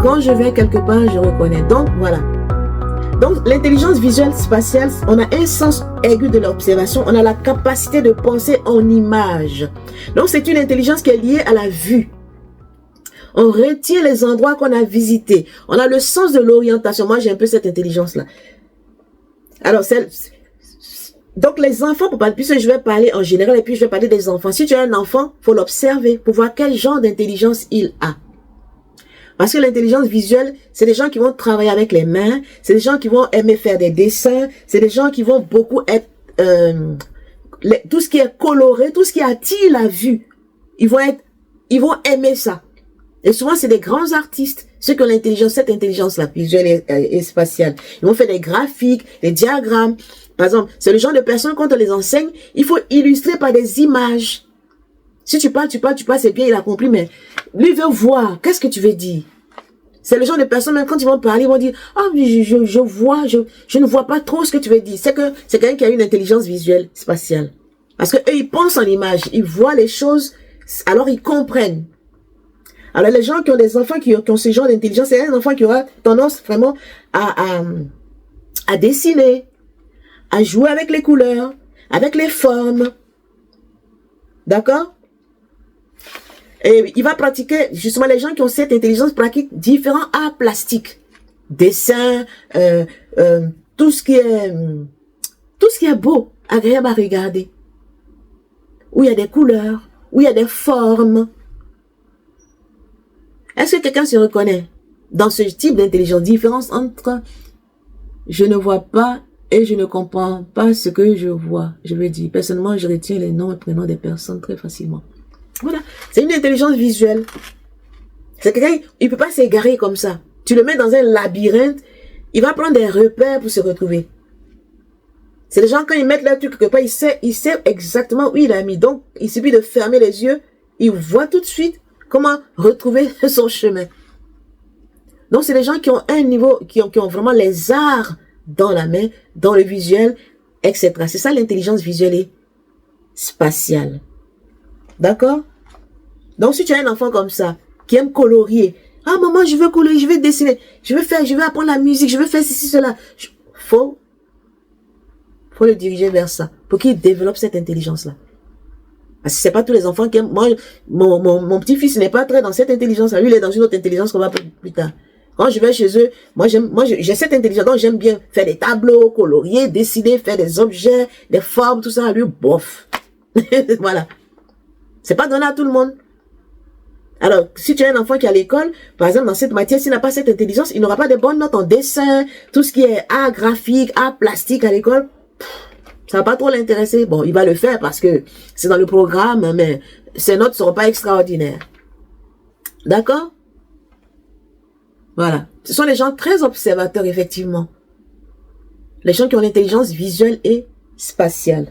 Quand je vais quelque part, je reconnais. Donc, voilà. Donc, l'intelligence visuelle spatiale, on a un sens aigu de l'observation. On a la capacité de penser en images. Donc, c'est une intelligence qui est liée à la vue. On retient les endroits qu'on a visités. On a le sens de l'orientation. Moi, j'ai un peu cette intelligence-là. Alors, donc les enfants, puisque je vais parler en général et puis je vais parler des enfants. Si tu as un enfant, il faut l'observer pour voir quel genre d'intelligence il a. Parce que l'intelligence visuelle, c'est des gens qui vont travailler avec les mains, c'est des gens qui vont aimer faire des dessins, c'est des gens qui vont beaucoup être... tout ce qui est coloré, tout ce qui attire la vue, ils vont aimer ça. Et souvent, c'est des grands artistes, ceux qui ont l'intelligence, cette intelligence-là, visuelle et spatiale. Ils vont faire des graphiques, des diagrammes. Par exemple, c'est le genre de personnes, quand on les enseigne, il faut illustrer par des images. Si tu parles, c'est bien, il a compris, mais lui veut voir. Qu'est-ce que tu veux dire? C'est le genre de personnes, même quand ils vont parler, ils vont dire, ah, je vois, je ne vois pas trop ce que tu veux dire. C'est quelqu'un qui a une intelligence visuelle spatiale. Parce que eux, ils pensent en images, ils voient les choses, alors ils comprennent. Alors, les gens qui ont des enfants qui ont ce genre d'intelligence, c'est un enfant qui aura tendance vraiment à dessiner, à jouer avec les couleurs, avec les formes. D'accord? Et il va pratiquer, justement, les gens qui ont cette intelligence pratiquent différents arts plastiques. Dessin, tout ce qui est beau, agréable à regarder. Où il y a des couleurs, où il y a des formes. Est-ce que quelqu'un se reconnaît dans ce type d'intelligence? Différence entre je ne vois pas et je ne comprends pas ce que je vois. Je veux dire, personnellement, je retiens les noms et prénoms des personnes très facilement. Voilà, c'est une intelligence visuelle. C'est quelqu'un, il peut pas s'égarer comme ça. Tu le mets dans un labyrinthe, il va prendre des repères pour se retrouver. C'est les gens, quand ils mettent leur truc quelque part, il sait exactement où il a mis. Donc, il suffit de fermer les yeux, il voit tout de suite comment retrouver son chemin. Donc, c'est les gens qui ont un niveau, qui ont vraiment les arts dans la main, dans le visuel, etc. C'est ça l'intelligence visuelle et spatiale. D'accord? Donc, si tu as un enfant comme ça, qui aime colorier, ah, maman, je veux colorier, je veux dessiner, je veux apprendre la musique, je veux faire ceci, cela. Faut le diriger vers ça, pour qu'il développe cette intelligence-là. Parce que c'est pas tous les enfants qui aiment. Moi, mon petit-fils n'est pas très dans cette intelligence-là. Lui, il est dans une autre intelligence qu'on va plus tard. Quand je vais chez eux, j'ai cette intelligence, donc j'aime bien faire des tableaux, colorier, dessiner, faire des objets, des formes, tout ça. Lui, bof. Voilà. C'est pas donné à tout le monde. Alors, si tu as un enfant qui est à l'école, par exemple, dans cette matière, s'il n'a pas cette intelligence, il n'aura pas de bonnes notes en dessin, tout ce qui est art graphique, art plastique à l'école, ça va pas trop l'intéresser. Bon, il va le faire parce que c'est dans le programme, mais ses notes ne seront pas extraordinaires. D'accord? Voilà. Ce sont les gens très observateurs, effectivement. Les gens qui ont l'intelligence visuelle et spatiale.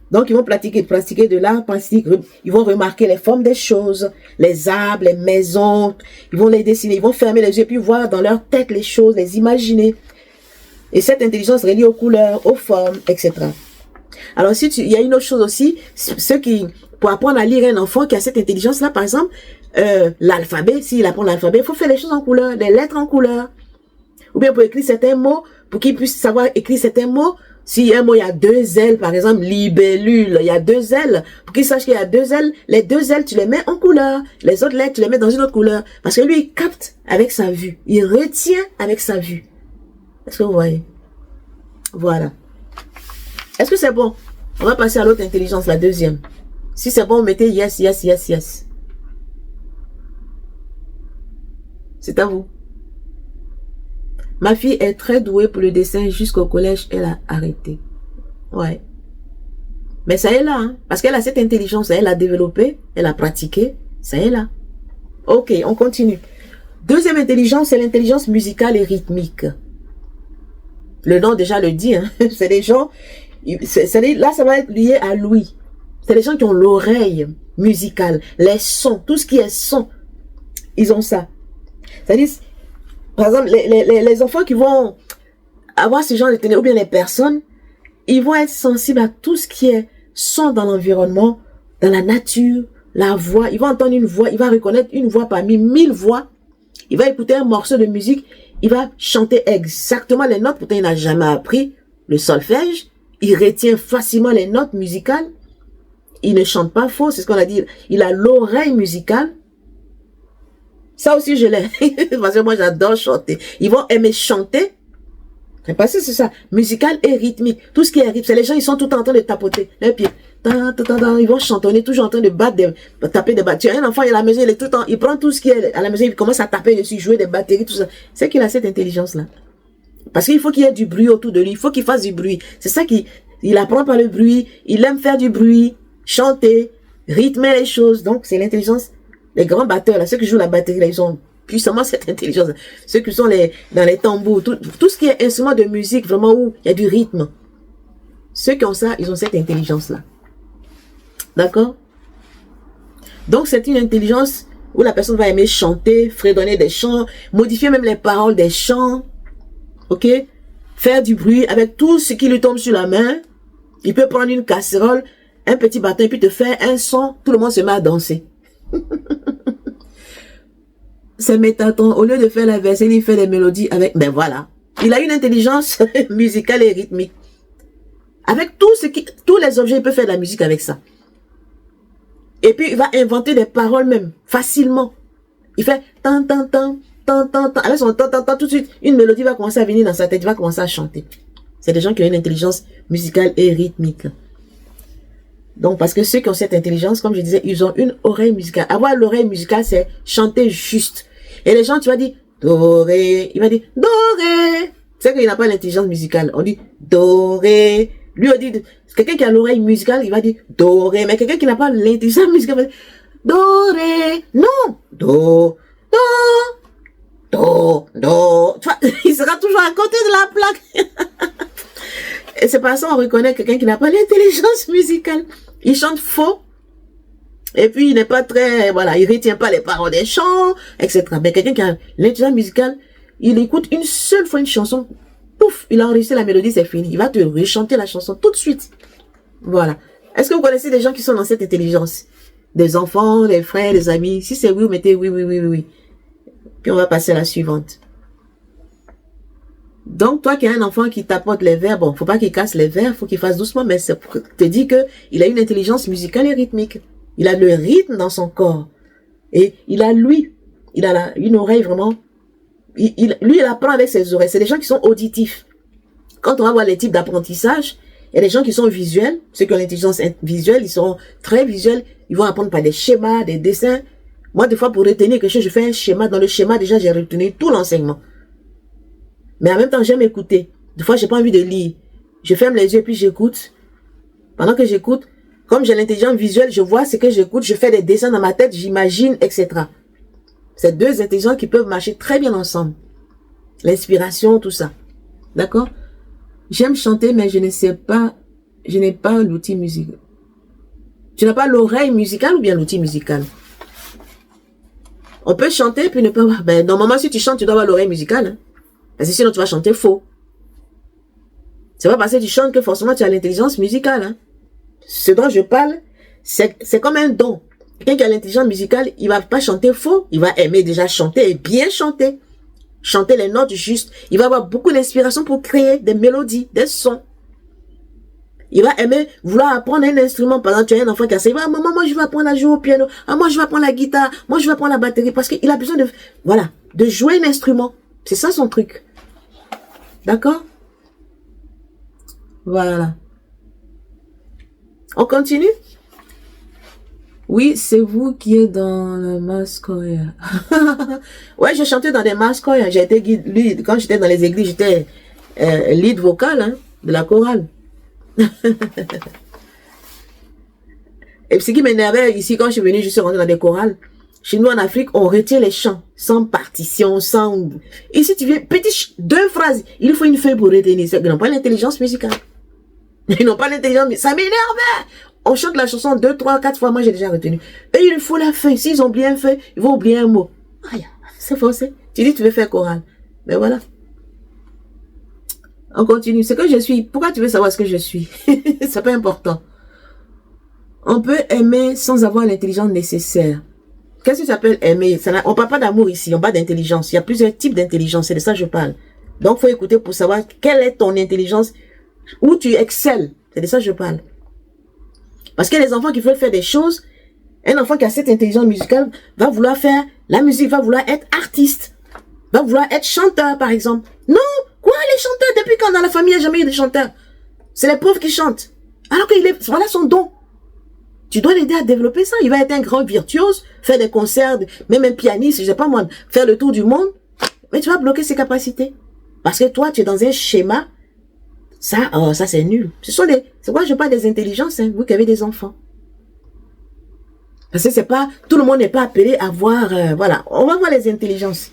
Donc, ils vont pratiquer de l'art plastique. Ils vont remarquer les formes des choses, les arbres, les maisons. Ils vont les dessiner, ils vont fermer les yeux, puis voir dans leur tête les choses, les imaginer. Et cette intelligence reliée aux couleurs, aux formes, etc. Alors, il y a une autre chose aussi, pour apprendre à lire un enfant qui a cette intelligence-là, par exemple, l'alphabet, s'il apprend l'alphabet, il faut faire les choses en couleur, les lettres en couleur. Ou bien pour écrire certains mots, pour qu'il puisse savoir écrire certains mots. Si un mot, il y a 2 L, par exemple, libellule, il y a 2 L. Pour qu'il sache qu'il y a 2 L, les 2 L, tu les mets en couleur. Les autres lettres, tu les mets dans une autre couleur. Parce que lui, il capte avec sa vue. Il retient avec sa vue. Est-ce que vous voyez? Voilà. Est-ce que c'est bon? On va passer à l'autre intelligence, la deuxième. Si c'est bon, mettez yes, yes, yes, yes. C'est à vous. Ma fille est très douée pour le dessin jusqu'au collège, elle a arrêté. Ouais. Mais ça est là, hein? Parce qu'elle a cette intelligence, elle a développé, elle a pratiqué, ça est là. Ok, on continue. Deuxième intelligence, c'est l'intelligence musicale et rythmique. Le nom déjà le dit, hein? C'est des gens, là ça va être lié à l'ouïe. C'est les gens qui ont l'oreille musicale, les sons, tout ce qui est son, ils ont ça. C'est-à-dire, par exemple, les enfants qui vont avoir ce genre de tenue, ou bien les personnes, ils vont être sensibles à tout ce qui est son dans l'environnement, dans la nature, la voix. Ils vont entendre une voix, ils vont reconnaître une voix parmi 1000 voix. Il va écouter un morceau de musique, il va chanter exactement les notes, pourtant il n'a jamais appris le solfège, il retient facilement les notes musicales, il ne chante pas faux, c'est ce qu'on a dit, il a l'oreille musicale. Ça aussi je l'ai, parce que moi j'adore chanter. Ils vont aimer chanter, parce que c'est ça, musical et rythmique. Tout ce qui est rythme, c'est les gens, ils sont tout le temps en train de tapoter les pieds. Ils vont chantonner, toujours en train de taper des batteries. Un enfant, il est à la maison, il est tout le temps, il prend tout ce qui est à la maison, il commence à taper dessus, jouer des batteries, tout ça. C'est qu'il a cette intelligence-là. Parce qu'il faut qu'il y ait du bruit autour de lui, il faut qu'il fasse du bruit. C'est ça il apprend par le bruit, il aime faire du bruit, chanter, rythmer les choses. Donc, c'est l'intelligence. Les grands batteurs, là, ceux qui jouent la batterie, là, ils ont puissamment cette intelligence. Ceux qui sont dans les tambours, tout ce qui est instrument de musique, vraiment où il y a du rythme. Ceux qui ont ça, ils ont cette intelligence-là. D'accord? Donc, c'est une intelligence où la personne va aimer chanter, fredonner des chants, modifier même les paroles des chants. Ok? Faire du bruit avec tout ce qui lui tombe sur la main. Il peut prendre une casserole, un petit bâton, et puis te faire un son. Tout le monde se met à danser. C'est Métatron. Au lieu de faire la vaisselle, il fait des mélodies avec... Ben voilà. Il a une intelligence musicale et rythmique. Avec tous les objets, il peut faire de la musique avec ça. Et puis, il va inventer des paroles même, facilement. Il fait tan tan tan tan tan tan. Avec son tan tan tan, tout de suite, une mélodie va commencer à venir dans sa tête, il va commencer à chanter. C'est des gens qui ont une intelligence musicale et rythmique. Donc, parce que ceux qui ont cette intelligence, comme je disais, ils ont une oreille musicale. Avoir l'oreille musicale, c'est chanter juste. Et les gens, tu vas dire, do, ré. Il va dire, do, ré. C'est qu'il n'a pas l'intelligence musicale. On dit, do, ré. Lui, on dit, quelqu'un qui a l'oreille musicale, il va dire, do, ré. Mais quelqu'un qui n'a pas l'intelligence musicale, il va dire, do, ré. Non, do, do. Tu vois, il sera toujours à côté de la plaque. Et c'est par ça qu'on reconnaît quelqu'un qui n'a pas l'intelligence musicale. Il chante faux. Et puis, il n'est pas très, voilà, il retient pas les paroles des chants, etc. Mais quelqu'un qui a l'intelligence musicale, il écoute une seule fois une chanson, pouf, il a enregistré la mélodie, c'est fini. Il va te rechanter la chanson tout de suite. Voilà. Est-ce que vous connaissez des gens qui sont dans cette intelligence? Des enfants, des frères, des amis? Si c'est oui, vous mettez oui, oui, oui, oui, oui. Puis on va passer à la suivante. Donc, toi qui as un enfant qui tapote les verres, bon, faut pas qu'il casse les verres, faut qu'il fasse doucement, mais c'est pour te dire que il a une intelligence musicale et rythmique. Il a le rythme dans son corps. Et il a une oreille vraiment, lui, il apprend avec ses oreilles. C'est des gens qui sont auditifs. Quand on va voir les types d'apprentissage, il y a des gens qui sont visuels, ceux qui ont l'intelligence visuelle, ils seront très visuels, ils vont apprendre par des schémas, des dessins. Moi, des fois, pour retenir quelque chose, je fais un schéma. Dans le schéma, déjà, j'ai retenu tout l'enseignement. Mais en même temps, j'aime écouter. Des fois, j'ai pas envie de lire. Je ferme les yeux puis j'écoute. Pendant que j'écoute, comme j'ai l'intelligence visuelle, je vois ce que j'écoute, je fais des dessins dans ma tête, j'imagine, etc. C'est deux intelligences qui peuvent marcher très bien ensemble. L'inspiration, tout ça. D'accord? J'aime chanter, mais je n'ai pas l'outil musical. Tu n'as pas l'oreille musicale ou bien l'outil musical? On peut chanter puis ne pas avoir... Ben, normalement, si tu chantes, tu dois avoir l'oreille musicale. Hein? Parce que sinon, tu vas chanter faux. C'est pas parce que tu chantes que forcément tu as l'intelligence musicale. Hein. Ce dont je parle, c'est comme un don. Quelqu'un qui a l'intelligence musicale, il va pas chanter faux. Il va aimer déjà chanter et bien chanter. Chanter les notes justes. Il va avoir beaucoup d'inspiration pour créer des mélodies, des sons. Il va aimer vouloir apprendre un instrument. Par exemple, tu as un enfant qui a dit, ah, maman, moi je vais apprendre à jouer au piano. Ah, moi je vais apprendre la guitare. Moi je vais apprendre la batterie. Parce qu'il a besoin de, voilà, de jouer un instrument. C'est ça son truc. D'accord? Voilà. On continue? Oui, c'est vous qui êtes dans le mascoya. Ouais, j'ai chanté dans des mascoya. J'ai été guide, quand j'étais dans les églises, j'étais lead vocal hein, de la chorale. Et ce qui m'énervait ici, quand je suis venue, je suis rentrée dans des chorales. Chez nous en Afrique, on retient les chants sans partition, sans... Ici, tu viens, deux phrases. Il faut une feuille pour retenir. Ils n'ont pas l'intelligence musicale. Ils n'ont pas l'intelligence musicale. Ça m'énerve. On chante la chanson 2, 3, 4 fois. Moi, j'ai déjà retenu. Et il faut la feuille. S'ils ont oublié un feuille, ils vont oublier un mot. Aïe, c'est forcé. Tu dis, tu veux faire chorale. Mais voilà. On continue. Ce que je suis. Pourquoi tu veux savoir ce que je suis? C'est pas important. On peut aimer sans avoir l'intelligence nécessaire. Qu'est-ce que tu appelles aimer? On parle pas d'amour ici, on parle d'intelligence. Il y a plusieurs types d'intelligence, c'est de ça que je parle. Donc, faut écouter pour savoir quelle est ton intelligence, où tu excelles. C'est de ça que je parle. Parce qu'il y a des enfants qui veulent faire des choses. Un enfant qui a cette intelligence musicale va vouloir faire la musique, va vouloir être artiste, va vouloir être chanteur, par exemple. Non, quoi, les chanteurs? Depuis quand dans la famille, il n'y a jamais eu de chanteurs? C'est les pauvres qui chantent. Alors qu'il est, voilà son don. Tu dois l'aider à développer ça. Il va être un grand virtuose, faire des concerts, même un pianiste, je sais pas moi, faire le tour du monde. Mais tu vas bloquer ses capacités. Parce que toi, tu es dans un schéma. Ça, oh, ça c'est nul. C'est quoi, je parle des intelligences, hein, vous qui avez des enfants. Parce que c'est pas, tout le monde n'est pas appelé à voir, voilà. On va voir les intelligences.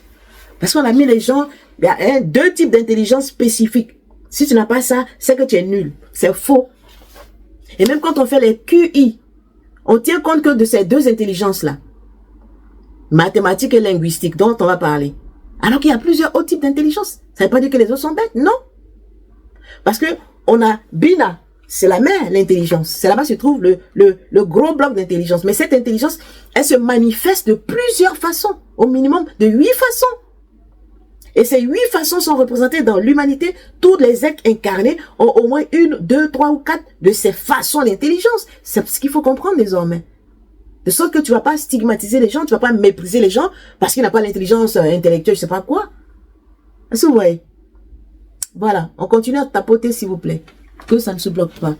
Parce qu'on a mis les gens, il y a deux types d'intelligence spécifiques. Si tu n'as pas ça, c'est que tu es nul. C'est faux. Et même quand on fait les QI, on tient compte que de ces deux intelligences-là, mathématiques et linguistiques, dont on va parler. Alors qu'il y a plusieurs autres types d'intelligence. Ça ne veut pas dire que les autres sont bêtes, non. Parce que on a Bina, c'est la mère, l'intelligence. C'est là-bas se trouve le gros bloc d'intelligence. Mais cette intelligence, elle se manifeste de plusieurs façons, au minimum de 8 façons. Et ces 8 façons sont représentées dans l'humanité. Tous les êtres incarnés ont au moins 1, 2, 3 ou 4 de ces façons d'intelligence. C'est ce qu'il faut comprendre désormais. De sorte que tu ne vas pas stigmatiser les gens, tu ne vas pas mépriser les gens parce qu'ils n'ont pas l'intelligence intellectuelle, je ne sais pas quoi. Est-ce que vous voyez? Voilà, on continue à tapoter s'il vous plaît. Que ça ne se bloque pas.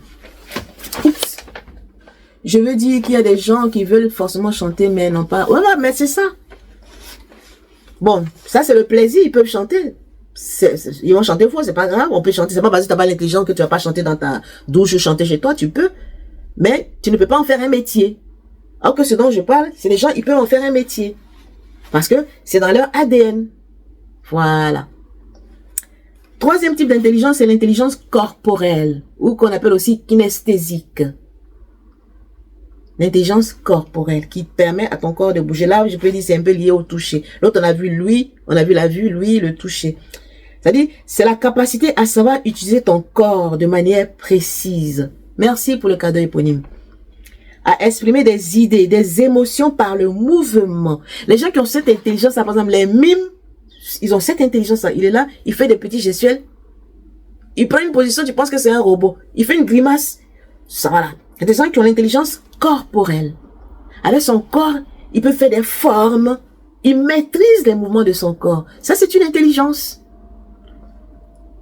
Oups. Je veux dire qu'il y a des gens qui veulent forcément chanter mais non pas... Voilà, mais c'est ça. Bon, ça c'est le plaisir, ils peuvent chanter. Ils vont chanter faux, c'est pas grave, on peut chanter. C'est pas parce que tu n'as pas l'intelligence que tu vas pas chanter dans ta douche ou chanter chez toi, tu peux. Mais tu ne peux pas en faire un métier. Alors que ce dont je parle, c'est les gens, ils peuvent en faire un métier. Parce que c'est dans leur ADN. Voilà. Troisième type d'intelligence, c'est l'intelligence corporelle, ou qu'on appelle aussi kinesthésique. L'intelligence corporelle qui permet à ton corps de bouger. Là, je peux dire c'est un peu lié au toucher. L'autre, on a vu lui, on a vu la vue, lui, le toucher. C'est-à-dire, c'est la capacité à savoir utiliser ton corps de manière précise. Merci pour le cadeau éponyme. À exprimer des idées, des émotions par le mouvement. Les gens qui ont cette intelligence, par exemple, les mimes, ils ont cette intelligence. Il est là, il fait des petits gestuels. Il prend une position, tu penses que c'est un robot. Il fait une grimace. Ça, voilà. Il y a des gens qui ont l'intelligence corporelle. Avec son corps, il peut faire des formes. Il maîtrise les mouvements de son corps. Ça, c'est une intelligence.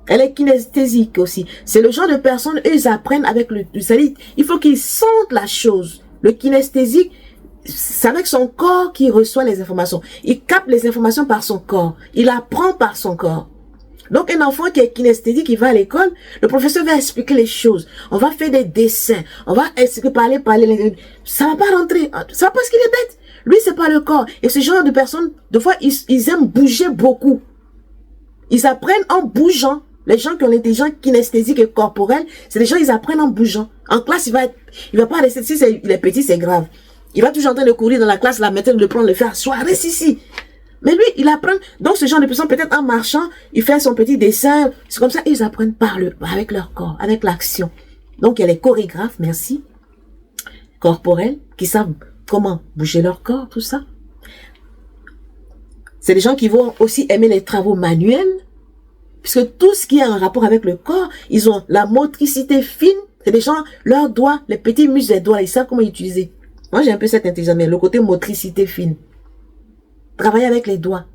Elle est kinesthésique aussi. C'est le genre de personnes, eux, ils apprennent avec le... C'est-à-dire, il faut qu'ils sentent la chose. Le kinesthésique, c'est avec son corps qu'il reçoit les informations. Il capte les informations par son corps. Il apprend par son corps. Donc, un enfant qui est kinesthésique, il va à l'école, le professeur va expliquer les choses. On va faire des dessins. On va expliquer, parler. Ça va pas rentrer. Ça va parce qu'il est bête. Lui, c'est pas le corps. Et ce genre de personnes, des fois, ils aiment bouger beaucoup. Ils apprennent en bougeant. Les gens qui ont l'intelligence kinesthésique et corporelle, c'est des gens, ils apprennent en bougeant. En classe, il va pas rester, si il est petit, c'est grave. Il va toujours en train de courir dans la classe, la maîtresse le prendre, le faire asseoir, reste ici. Mais lui, il apprend. Donc, ce genre de personnes, peut-être en marchant, il fait son petit dessin. C'est comme ça, ils apprennent avec leur corps, avec l'action. Donc, il y a les chorégraphes, merci, corporels, qui savent comment bouger leur corps, tout ça. C'est des gens qui vont aussi aimer les travaux manuels, puisque tout ce qui est en rapport avec le corps, ils ont la motricité fine. C'est des gens, leurs doigts, les petits muscles des doigts, ils savent comment utiliser. Moi, j'ai un peu cette intelligence, mais le côté motricité fine. Travailler avec les doigts.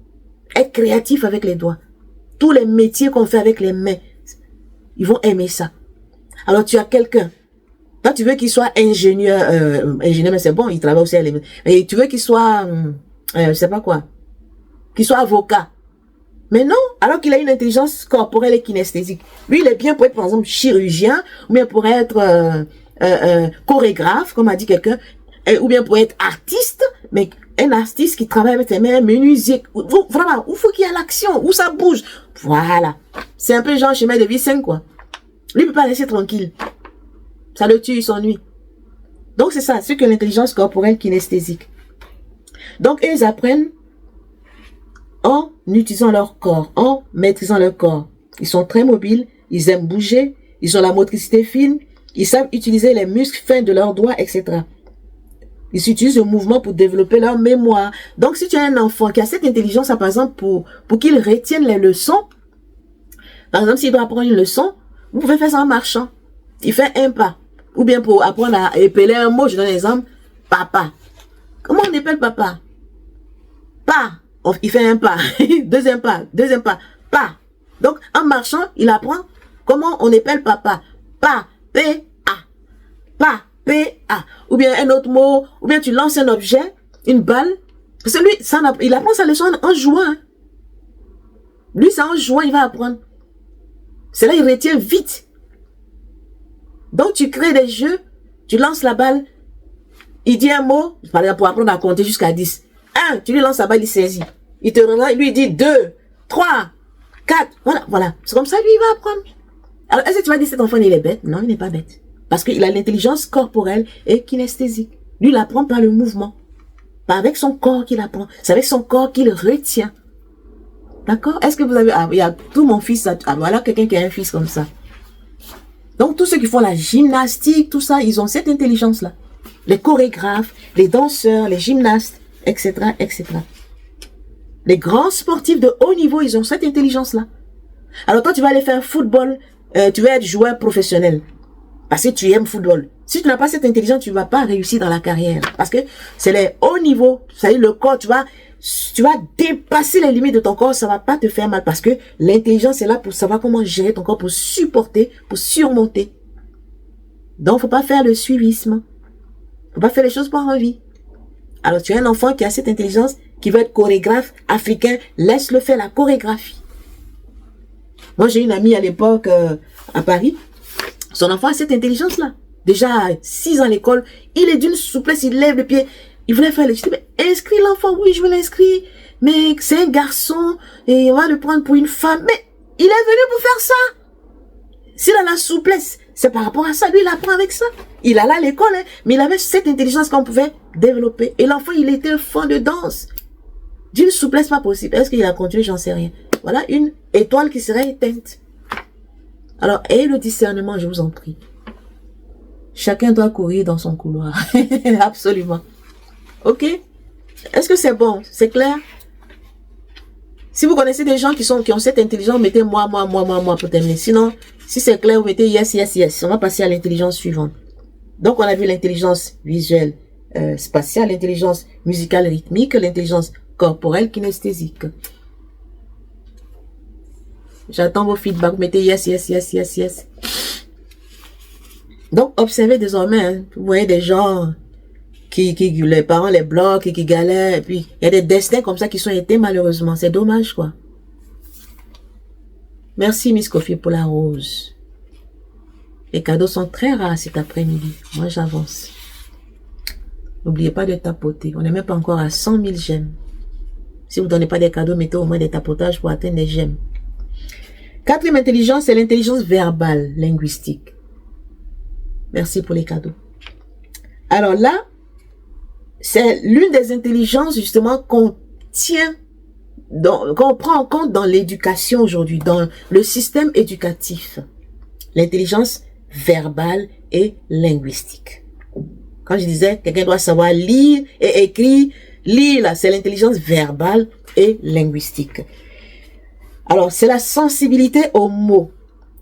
Être créatif avec les doigts. Tous les métiers qu'on fait avec les mains, ils vont aimer ça. Alors, tu as quelqu'un. Toi, tu veux qu'il soit ingénieur, mais c'est bon, il travaille aussi avec les mains. Mais tu veux qu'il soit, je sais pas quoi, qu'il soit avocat. Mais non, alors qu'il a une intelligence corporelle et kinesthésique. Lui, il est bien pour être, par exemple, chirurgien, ou bien pour être chorégraphe, comme a dit quelqu'un, ou bien pour être artiste, mais un artiste qui travaille avec ses mains, menuisier, vraiment, où faut qu'il y ait l'action, où ça bouge. Voilà. C'est un peu genre chemin de vie sain, quoi. Lui, il peut pas laisser tranquille. Ça le tue, il s'ennuie. Donc, c'est ça, c'est que l'intelligence corporelle kinesthésique. Donc, eux, ils apprennent en utilisant leur corps, en maîtrisant leur corps. Ils sont très mobiles, ils aiment bouger, ils ont la motricité fine, ils savent utiliser les muscles fins de leurs doigts, etc. Ils utilisent le mouvement pour développer leur mémoire. Donc, si tu as un enfant qui a cette intelligence, par exemple, pour qu'il retienne les leçons, par exemple, s'il doit apprendre une leçon, vous pouvez faire ça en marchant. Il fait un pas. Ou bien pour apprendre à épeler un mot, je donne un exemple, papa. Comment on épelle papa? Pas. Il fait un pas. Deuxième pas. Pas. Donc, en marchant, il apprend comment on épelle papa. Pas. P-A. Pas. P-A. Ou bien un autre mot. Ou bien tu lances un objet, une balle. Parce que lui, il apprend sa leçon en jouant. Lui, c'est en jouant, il va apprendre. C'est là, il retient vite. Donc, tu crées des jeux, tu lances la balle, il dit un mot, par exemple, pour apprendre à compter jusqu'à 10. 1, tu lui lances la balle, il saisit. Il te rendra, il lui dit 2, 3, 4, voilà. C'est comme ça, lui, il va apprendre. Alors, est-ce que tu vas dire cet enfant, il est bête? Non, il n'est pas bête. Parce qu'il a l'intelligence corporelle et kinesthésique. Lui, il apprend par le mouvement. Pas avec son corps qu'il apprend. C'est avec son corps qu'il retient. D'accord? Est-ce que vous avez... Ah, il y a tout mon fils... Ah, voilà quelqu'un qui a un fils comme ça. Donc, tous ceux qui font la gymnastique, tout ça, ils ont cette intelligence-là. Les chorégraphes, les danseurs, les gymnastes, etc., etc. Les grands sportifs de haut niveau, ils ont cette intelligence-là. Alors, toi, tu vas aller faire football, tu vas être joueur professionnel. Parce que tu aimes football. Si tu n'as pas cette intelligence, tu ne vas pas réussir dans la carrière. Parce que c'est les hauts niveaux. C'est-à-dire le corps, tu vas dépasser les limites de ton corps, ça ne va pas te faire mal. Parce que l'intelligence est là pour savoir comment gérer ton corps, pour supporter, pour surmonter. Donc, il ne faut pas faire le suivisme. Il ne faut pas faire les choses par envie. Alors, tu as un enfant qui a cette intelligence, qui veut être chorégraphe africain, laisse-le faire la chorégraphie. Moi, j'ai une amie à l'époque à Paris. Son enfant a cette intelligence-là. Déjà, 6 ans à l'école, il est d'une souplesse, il lève le pied. Il voulait faire le... Je dis, mais inscris l'enfant, oui, je vais l'inscrire. Mais c'est un garçon et on va le prendre pour une femme. Mais il est venu pour faire ça. S'il a la souplesse, c'est par rapport à ça. Lui, il apprend avec ça. Il allait à l'école, hein, mais il avait cette intelligence qu'on pouvait développer. Et l'enfant, il était fond de danse. D'une souplesse pas possible. Est-ce qu'il a continué? J'en sais rien. Voilà une étoile qui serait éteinte. Alors, ayez le discernement, je vous en prie. Chacun doit courir dans son couloir. Absolument. Ok? Est-ce que c'est bon? C'est clair? Si vous connaissez des gens qui ont cette intelligence, mettez moi pour terminer. Sinon, si c'est clair, vous mettez yes, yes, yes. On va passer à l'intelligence suivante. Donc, on a vu l'intelligence visuelle spatiale, l'intelligence musicale rythmique, l'intelligence corporelle kinesthésique. J'attends vos feedbacks. Vous mettez yes, yes, yes, yes, yes. Donc, observez désormais. Hein, vous voyez des gens qui les parents les bloquent et qui galèrent. Et puis, il y a des destins comme ça qui sont éteints malheureusement. C'est dommage, quoi. Merci, Miss Kofi, pour la rose. Les cadeaux sont très rares cet après-midi. Moi, j'avance. N'oubliez pas de tapoter. On n'est même pas encore à 100 000 j'aime. Si vous ne donnez pas des cadeaux, mettez au moins des tapotages pour atteindre les j'aime. Quatrième intelligence, c'est l'intelligence verbale, linguistique. Merci pour les cadeaux. Alors là, c'est l'une des intelligences justement qu'on prend en compte dans l'éducation aujourd'hui, dans le système éducatif. L'intelligence verbale et linguistique. Quand je disais, quelqu'un doit savoir lire et écrire, lire là, c'est l'intelligence verbale et linguistique. Alors, c'est la sensibilité aux mots,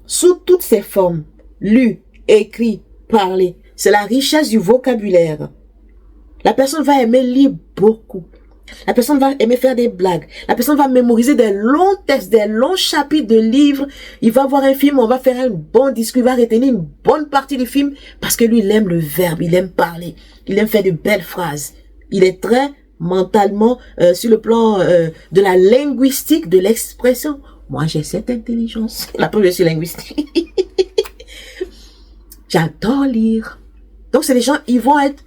sous toutes ses formes, lu, écrit, parler. C'est la richesse du vocabulaire. La personne va aimer lire beaucoup. La personne va aimer faire des blagues. La personne va mémoriser des longs textes, des longs chapitres de livres. Il va voir un film, on va faire un bon discours, il va retenir une bonne partie du film parce que lui, il aime le verbe, il aime parler, il aime faire de belles phrases. Il est très mentalement sur le plan de la linguistique, de l'expression. Moi, j'ai cette intelligence. La preuve, je suis linguistique. J'adore lire. Donc, c'est des gens, ils vont être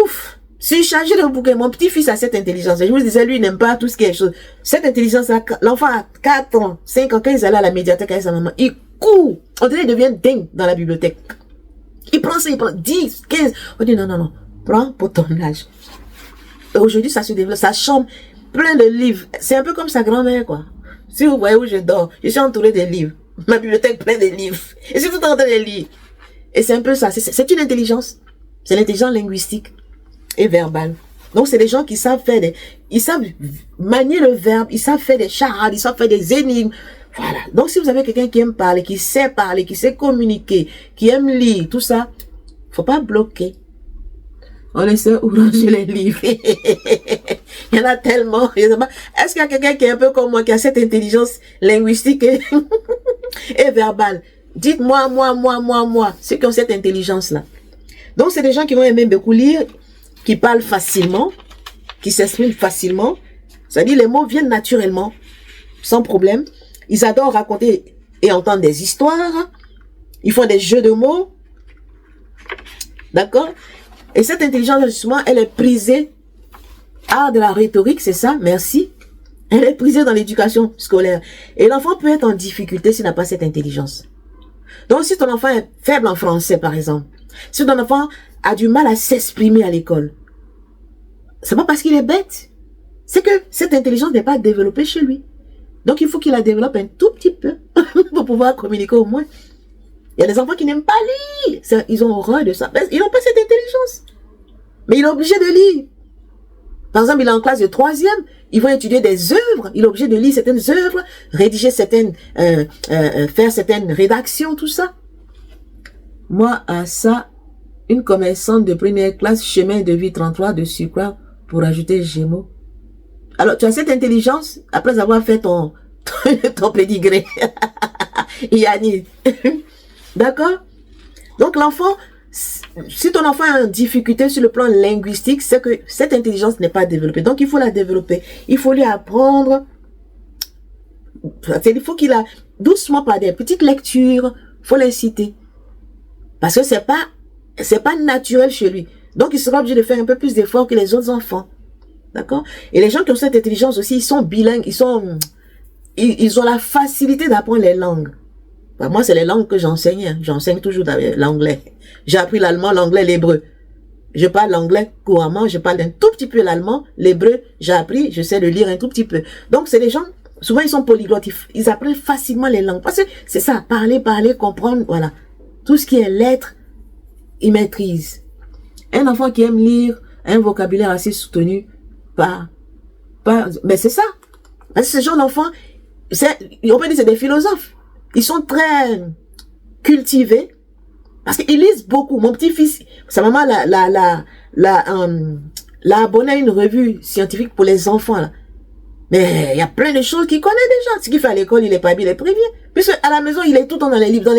ouf, surchargés de bouquins. Mon petit-fils a cette intelligence. Et je vous disais, lui, il n'aime pas tout ce qui est chose. Cette intelligence, l'enfant a 4 ans, 5 ans, quand il allait à la médiathèque avec sa maman, il court. On dirait qu'il devient dingue dans la bibliothèque. Il prend ça, il prend 10, 15. On dit, non, prends pour ton âge. Aujourd'hui, ça se développe, sa chambre, plein de livres. C'est un peu comme sa grand-mère, quoi. Si vous voyez où je dors, je suis entouré de livres. Ma bibliothèque pleine de livres. Et je suis tout en train de lire. Et c'est un peu ça. C'est une intelligence. C'est l'intelligence linguistique. et verbal. Donc, c'est des gens qui savent faire ils savent manier le verbe, ils savent faire des charades, ils savent faire des énigmes. Voilà. Donc, si vous avez quelqu'un qui aime parler, qui sait communiquer, qui aime lire, tout ça, faut pas bloquer. On essaie où ranger les livres. Il y en a tellement. Est-ce qu'il y a quelqu'un qui est un peu comme moi, qui a cette intelligence linguistique et verbale? Dites-moi, moi, ceux qui ont cette intelligence-là. Donc, c'est des gens qui vont aimer beaucoup lire, qui parlent facilement, qui s'expriment facilement. C'est-à-dire, les mots viennent naturellement, sans problème. Ils adorent raconter et entendre des histoires. Ils font des jeux de mots. D'accord? Et cette intelligence, justement, elle est prisée. Art de la rhétorique, c'est ça, merci. Elle est prisée dans l'éducation scolaire. Et l'enfant peut être en difficulté s'il n'a pas cette intelligence. Donc, si ton enfant est faible en français, par exemple, si ton enfant a du mal à s'exprimer à l'école, c'est pas parce qu'il est bête. C'est que cette intelligence n'est pas développée chez lui. Donc, il faut qu'il la développe un tout petit peu pour pouvoir communiquer au moins. Il y a des enfants qui n'aiment pas lire. Ils ont horreur de ça. Ils n'ont pas cette intelligence. Mais il est obligé de lire. Par exemple, il est en classe de 3e. Ils vont étudier des œuvres. Il est obligé de lire certaines œuvres, rédiger certaines, faire certaines rédactions, tout ça. Moi, à ça, une commerçante de première classe, chemin de vie 33 de Sucre, pour ajouter Gémeaux. Alors, tu as cette intelligence après avoir fait ton pédigré. Yanni. D'accord? Donc, l'enfant, si ton enfant est en difficulté sur le plan linguistique, c'est que cette intelligence n'est pas développée. Donc, il faut la développer. Il faut lui apprendre. Il faut qu'il a doucement par des petites lectures. Il faut l'inciter. Parce que c'est pas naturel chez lui. Donc, il sera obligé de faire un peu plus d'efforts que les autres enfants. D'accord? Et les gens qui ont cette intelligence aussi, ils sont bilingues. Ils ont la facilité d'apprendre les langues. Bah, moi, c'est les langues que j'enseigne. Hein. J'enseigne toujours l'anglais. J'ai appris l'allemand, l'anglais, l'hébreu. Je parle l'anglais couramment, je parle un tout petit peu l'allemand, l'hébreu, j'ai appris, je sais le lire un tout petit peu. Donc, c'est des gens, souvent, ils sont polyglottes, ils apprennent facilement les langues. Parce que c'est ça, parler, comprendre, voilà. Tout ce qui est lettres, ils maîtrisent. Un enfant qui aime lire, un vocabulaire assez soutenu, mais c'est ça. Parce que ce genre d'enfants, on peut dire c'est des philosophes. Ils sont très cultivés parce qu'ils lisent beaucoup. Mon petit-fils, sa maman l'a abonné à une revue scientifique pour les enfants. Là. Mais il y a plein de choses qu'il connaît déjà. Ce qu'il fait à l'école, il n'est pas bien, il est prévenu. Puisque à la maison, il est tout le temps dans les livres.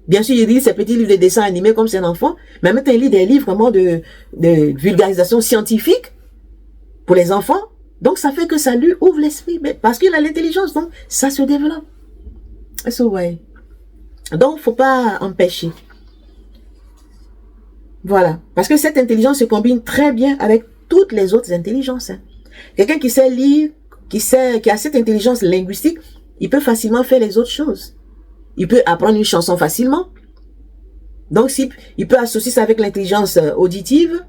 Bien sûr, il lit ses petits livres de dessins animés comme c'est un enfant. Mais maintenant, il lit des livres vraiment de vulgarisation scientifique pour les enfants. Donc, ça fait que ça lui ouvre l'esprit. Mais parce qu'il a l'intelligence, donc ça se développe. Ouais. Donc, faut pas empêcher. Voilà. Parce que cette intelligence se combine très bien avec toutes les autres intelligences. Hein. Quelqu'un qui sait lire, qui a cette intelligence linguistique, il peut facilement faire les autres choses. Il peut apprendre une chanson facilement. Donc, il peut associer ça avec l'intelligence auditive.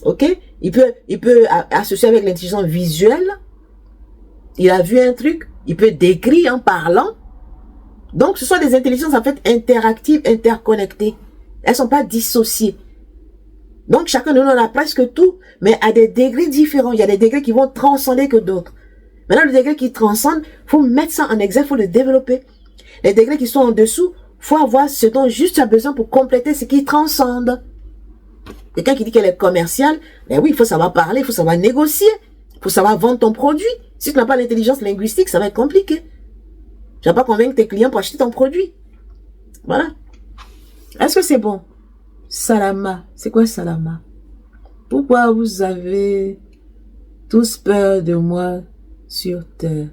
Ok? Il peut associer avec l'intelligence visuelle. Il a vu un truc. Il peut décrire en parlant. Donc, ce sont des intelligences en fait interactives, interconnectées. Elles ne sont pas dissociées. Donc, chacun de nous en a presque tout, mais à des degrés différents. Il y a des degrés qui vont transcender que d'autres. Maintenant, le degré qui transcende, il faut mettre ça en exergue, il faut le développer. Les degrés qui sont en dessous, il faut avoir ce dont juste tu as besoin pour compléter ce qui transcende. Quelqu'un qui dit qu'elle est commerciale, ben oui, il faut savoir parler, il faut savoir négocier, il faut savoir vendre ton produit. Si tu n'as pas l'intelligence linguistique, ça va être compliqué. Tu vas pas convaincre tes clients pour acheter ton produit. Voilà. Est-ce que c'est bon? Salama. C'est quoi Salama? Pourquoi vous avez tous peur de moi sur terre?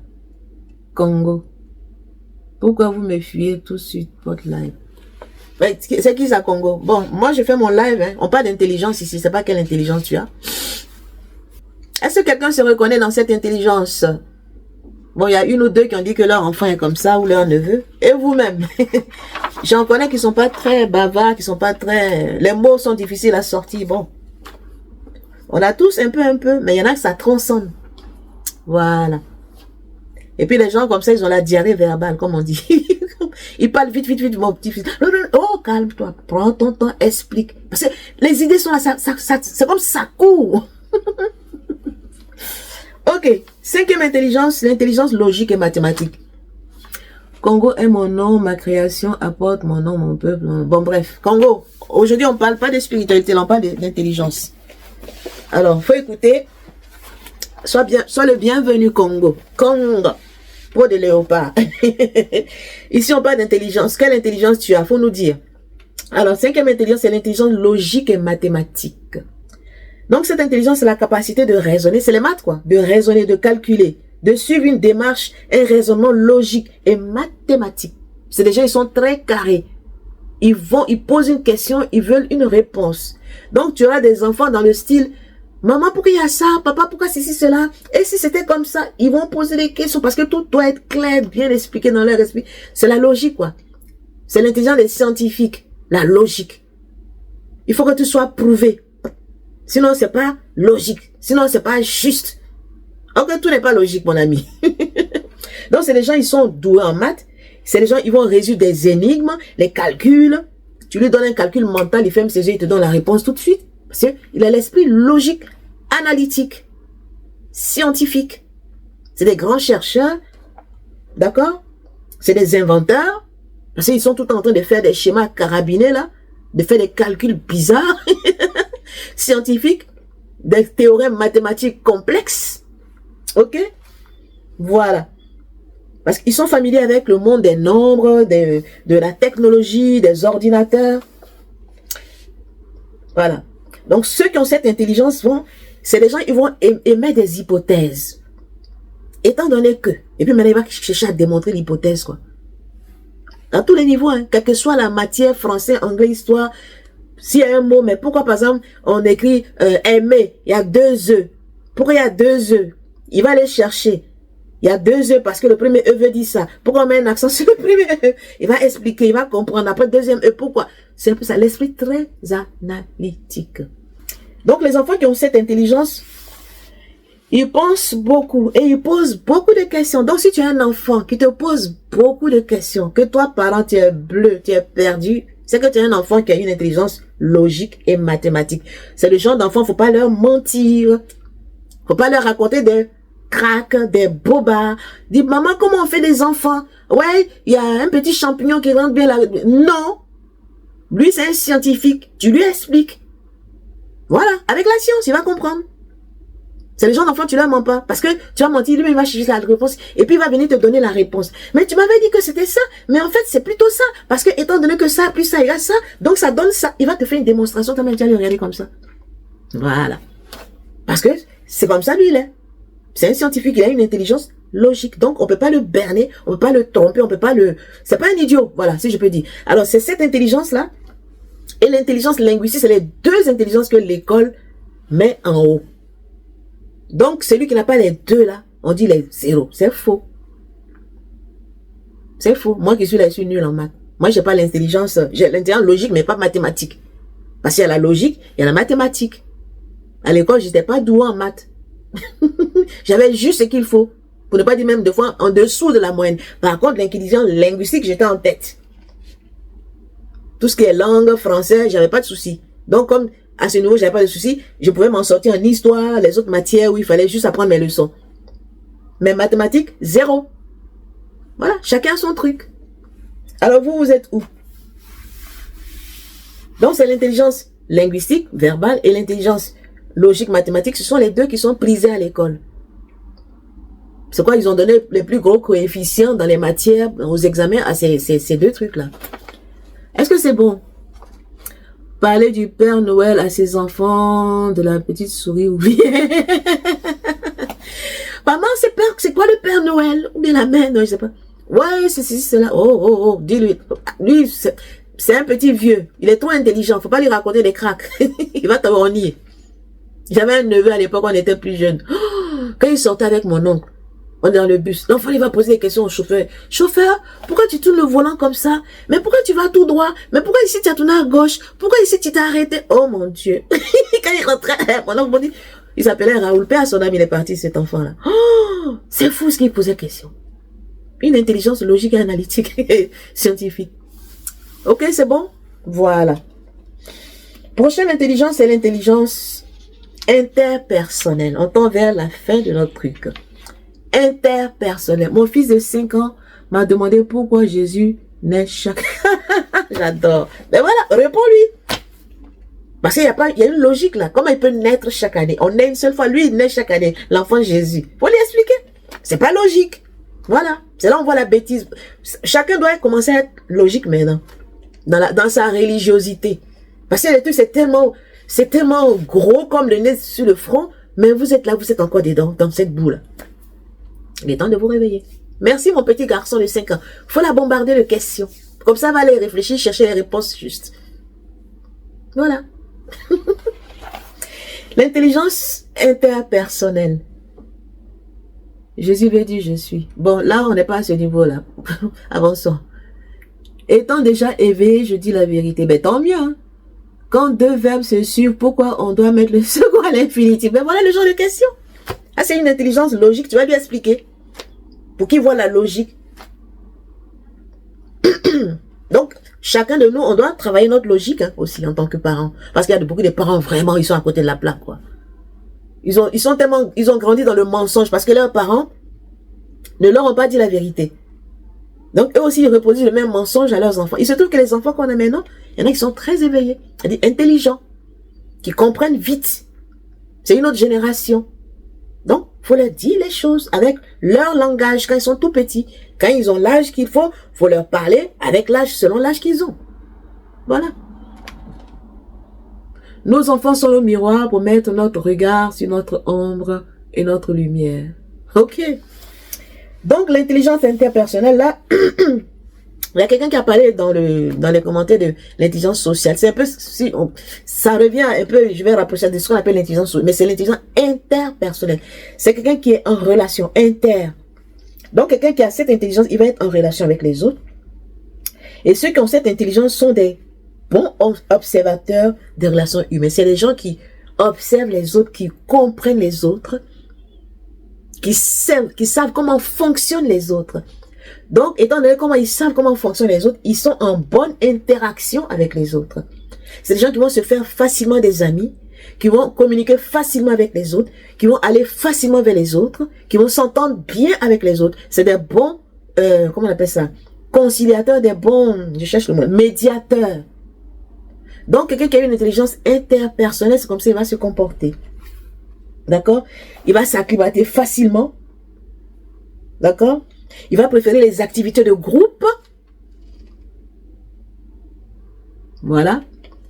Congo. Pourquoi vous me fuyez tout sur votre live? C'est qui ça, Congo? Bon, moi je fais mon live. Hein. On parle d'intelligence ici. C'est pas quelle intelligence tu as. Est-ce que quelqu'un se reconnaît dans cette intelligence? Bon, il y a une ou deux qui ont dit que leur enfant est comme ça, ou leur neveu. Et vous-même. J'en connais qui sont pas très bavards, qui sont pas très... Les mots sont difficiles à sortir. Bon. On a tous un peu, mais il y en a que ça transcende. Voilà. Et puis les gens comme ça, ils ont la diarrhée verbale, comme on dit. Ils parlent vite, mon petit-fils. Oh, calme-toi, prends ton temps, explique. Parce que les idées sont là, c'est comme ça court. Ok, cinquième intelligence, l'intelligence logique et mathématique. Congo est mon nom, ma création apporte mon nom, mon peuple. Bon, bref, Congo. Aujourd'hui, on ne parle pas de spiritualité, on parle d'intelligence. Alors, faut écouter. Sois le bienvenu, Congo. Congo. Pour des léopards. Ici, on parle d'intelligence. Quelle intelligence tu as? Faut nous dire. Alors, cinquième intelligence, c'est l'intelligence logique et mathématique. Donc, cette intelligence, c'est la capacité de raisonner. C'est les maths, quoi. De raisonner, de calculer, de suivre une démarche, un raisonnement logique et mathématique. C'est des gens, ils sont très carrés. Ils posent une question, ils veulent une réponse. Donc, tu auras des enfants dans le style, maman, pourquoi il y a ça? Papa, pourquoi ceci, cela? Et si c'était comme ça? Ils vont poser des questions parce que tout doit être clair, bien expliqué dans leur esprit. C'est la logique, quoi. C'est l'intelligence des scientifiques. La logique. Il faut que tout soit prouvé. Sinon, c'est pas logique. Sinon, c'est pas juste. Ok, tout n'est pas logique, mon ami. Donc, c'est des gens, ils sont doués en maths. C'est des gens, ils vont résoudre des énigmes, les calculs. Tu lui donnes un calcul mental, il ferme ses yeux, il te donne la réponse tout de suite. Parce qu'il a l'esprit logique, analytique, scientifique. C'est des grands chercheurs. D'accord? C'est des inventeurs. Parce qu'ils sont tout en train de faire des schémas carabinés, là. De faire des calculs bizarres. Scientifiques. Des théorèmes mathématiques complexes. Ok? Voilà. Parce qu'ils sont familiers avec le monde des nombres, de la technologie, des ordinateurs. Voilà. Donc, ceux qui ont cette intelligence c'est des gens, ils vont émettre des hypothèses. Étant donné que, et puis maintenant, il va chercher à démontrer l'hypothèse, quoi. À tous les niveaux, hein, quelle que soit la matière, français, anglais, histoire, s'il y a un mot, mais pourquoi, par exemple, on écrit aimer, il y a 2 E. Pourquoi il y a 2 E? Il va aller chercher. Il y a 2 E parce que le premier E veut dire ça. Pourquoi on met un accent sur le premier E? Il va expliquer, il va comprendre. Après, deuxième E, pourquoi? C'est un peu ça, l'esprit très analytique. Donc, les enfants qui ont cette intelligence, ils pensent beaucoup et ils posent beaucoup de questions. Donc, si tu as un enfant qui te pose beaucoup de questions, que toi, parent, tu es bleu, tu es perdu, c'est que tu as un enfant qui a une intelligence logique et mathématique. C'est le genre d'enfant, faut pas leur mentir. Faut pas leur raconter des cracks, des bobards. Dis, maman, comment on fait des enfants? Ouais, il y a un petit champignon qui rentre bien là. Non. Lui, c'est un scientifique. Tu lui expliques. Voilà. Avec la science, il va comprendre. C'est le genre d'enfant, tu leur mens pas. Parce que tu as menti, lui, il va chercher la réponse. Et puis, il va venir te donner la réponse. Mais tu m'avais dit que c'était ça. Mais en fait, c'est plutôt ça. Parce que, étant donné que ça, plus ça, il y a ça. Donc, ça donne ça. Il va te faire une démonstration. Tu vas lui regarder comme ça. Voilà. Parce que c'est comme ça, lui, il est. C'est un scientifique, il a une intelligence logique. Donc, on peut pas le berner, on peut pas le tromper, on peut pas le... C'est pas un idiot, voilà, si je peux dire. Alors, c'est cette intelligence-là et l'intelligence linguistique, c'est les deux intelligences que l'école met en haut. Donc, celui qui n'a pas les deux, là, on dit les zéros. C'est faux. C'est faux. Moi qui suis là, je suis nul en maths. Moi, j'ai pas l'intelligence, j'ai l'intelligence logique, mais pas mathématique. Parce qu'il y a la logique, il y a la mathématique. À l'école, j'étais pas doué en maths. J'avais juste ce qu'il faut. Pour ne pas dire même deux fois en dessous de la moyenne. Par contre, l'intelligence linguistique, j'étais en tête. Tout ce qui est langue, français, j'avais pas de soucis. Donc, comme à ce niveau, j'avais pas de soucis, je pouvais m'en sortir en histoire, les autres matières où il fallait juste apprendre mes leçons. Mais mathématiques, zéro. Voilà, chacun son truc. Alors, vous êtes où? Donc, c'est l'intelligence linguistique, verbale, et l'intelligence logique, mathématique, ce sont les deux qui sont prisés à l'école. C'est quoi? Ils ont donné les plus gros coefficients dans les matières, aux examens, à ces deux trucs-là. Est-ce que c'est bon? Parler du Père Noël à ses enfants, de la petite souris oubliée. Maman, c'est quoi le Père Noël? Ou bien la mère? Non, je sais pas. Ouais, c'est ceci, c'est là. Oh, dis-lui. Lui, c'est un petit vieux. Il est trop intelligent. Faut pas lui raconter des cracks. Il va t'avornir. J'avais un neveu à l'époque, on était plus jeunes. Oh, quand il sortait avec mon oncle, on est dans le bus. L'enfant, il va poser des questions au chauffeur. Chauffeur, pourquoi tu tournes le volant comme ça? Mais pourquoi tu vas tout droit? Mais pourquoi ici tu as tourné à gauche? Pourquoi ici tu t'es arrêté? Oh mon Dieu. Quand il rentrait, mon oncle m'a dit, il s'appelait Raoul. Père à son âme, il est parti, cet enfant-là. Oh, c'est fou ce qu'il posait question. Une intelligence logique et analytique, scientifique. Ok, c'est bon? Voilà. Prochaine intelligence, c'est l'intelligence interpersonnelle. On tend vers la fin de notre truc. Interpersonnel. Mon fils de 5 ans m'a demandé pourquoi Jésus naît chaque... J'adore. Mais voilà, réponds-lui. Parce qu'il y a une logique là. Comment il peut naître chaque année? On naît une seule fois. Lui, il naît chaque année. L'enfant Jésus. Faut lui expliquer. C'est pas logique. Voilà. C'est là où on voit la bêtise. Chacun doit commencer à être logique maintenant. Dans sa religiosité. Parce que le truc, c'est tellement gros comme le nez sur le front. Mais vous êtes là, vous êtes encore dedans, dans cette boule. Il est temps de vous réveiller. Merci mon petit garçon de 5 ans. Faut la bombarder de questions. Comme ça, va aller réfléchir, chercher les réponses justes. Voilà. L'intelligence interpersonnelle. Jésus veut dire je suis. Bon, là, on n'est pas à ce niveau-là. Avançons. Étant déjà éveillé, je dis la vérité. Ben, tant mieux. Hein. Quand deux verbes se suivent, pourquoi on doit mettre le second à l'infinitif? Ben, voilà le genre de question. Ah, c'est une intelligence logique. Tu vas lui expliquer. Pour qu'il voit la logique. Donc, chacun de nous, on doit travailler notre logique hein, aussi en tant que parents. Parce qu'il y a beaucoup de parents, vraiment, ils sont à côté de la plaque, quoi. Ils ont grandi dans le mensonge parce que leurs parents ne leur ont pas dit la vérité. Donc, eux aussi, ils reproduisent le même mensonge à leurs enfants. Il se trouve que les enfants qu'on a maintenant, il y en a qui sont très éveillés, c'est-à-dire intelligents, qui comprennent vite. C'est une autre génération. Donc, il faut leur dire les choses avec leur langage quand ils sont tout petits. Quand ils ont l'âge qu'il faut leur parler avec l'âge, selon l'âge qu'ils ont. Voilà. Nos enfants sont le miroir pour mettre notre regard sur notre ombre et notre lumière. Ok. Donc, l'intelligence interpersonnelle, là, il y a quelqu'un qui a parlé dans les commentaires de l'intelligence sociale. C'est un peu, ça revient un peu, je vais rapprocher de ce qu'on appelle l'intelligence sociale, mais c'est l'intelligence interpersonnelle. C'est quelqu'un qui est en relation, Donc, quelqu'un qui a cette intelligence, il va être en relation avec les autres. Et ceux qui ont cette intelligence sont des bons observateurs des relations humaines. C'est les gens qui observent les autres, qui comprennent les autres, qui savent comment fonctionnent les autres. Donc, étant donné comment ils savent comment fonctionnent les autres, ils sont en bonne interaction avec les autres. C'est des gens qui vont se faire facilement des amis, qui vont communiquer facilement avec les autres, qui vont aller facilement vers les autres, qui vont s'entendre bien avec les autres. C'est des bons, comment on appelle ça, conciliateurs, des bons, je cherche le mot, médiateurs. Donc, quelqu'un qui a une intelligence interpersonnelle, c'est comme ça qu'il va se comporter. D'accord? Il va s'acclimater facilement. D'accord? Il va préférer les activités de groupe. Voilà.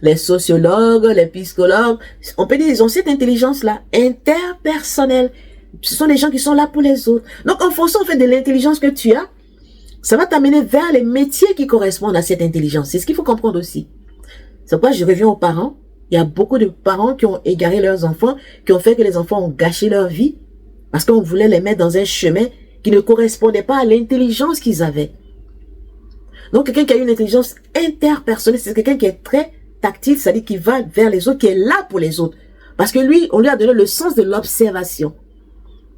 Les sociologues, les psychologues, on peut dire ils ont cette intelligence-là, interpersonnelle. Ce sont des gens qui sont là pour les autres. Donc, en fonction en fait, de l'intelligence que tu as, ça va t'amener vers les métiers qui correspondent à cette intelligence. C'est ce qu'il faut comprendre aussi. C'est pourquoi je reviens aux parents. Il y a beaucoup de parents qui ont égaré leurs enfants, qui ont fait que les enfants ont gâché leur vie, parce qu'on voulait les mettre dans un chemin qui ne correspondait pas à l'intelligence qu'ils avaient. Donc, quelqu'un qui a une intelligence interpersonnelle, c'est quelqu'un qui est très tactile, c'est-à-dire qui va vers les autres, qui est là pour les autres. Parce que lui, on lui a donné le sens de l'observation,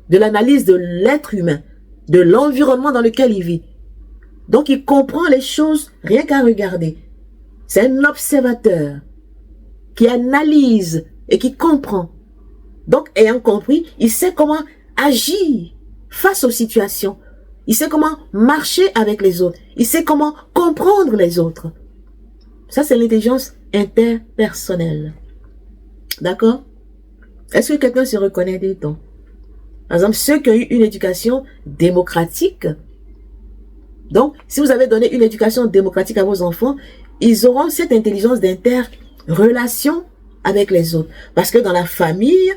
de l'analyse de l'être humain, de l'environnement dans lequel il vit. Donc, il comprend les choses rien qu'à regarder. C'est un observateur qui analyse et qui comprend. Donc, ayant compris, il sait comment agir face aux situations. Il sait comment marcher avec les autres. Il sait comment comprendre les autres. Ça, c'est l'intelligence interpersonnelle. D'accord? Est-ce que quelqu'un se reconnaît dedans? Par exemple, ceux qui ont eu une éducation démocratique. Donc, si vous avez donné une éducation démocratique à vos enfants, ils auront cette intelligence d'inter-relation avec les autres. Parce que dans la famille,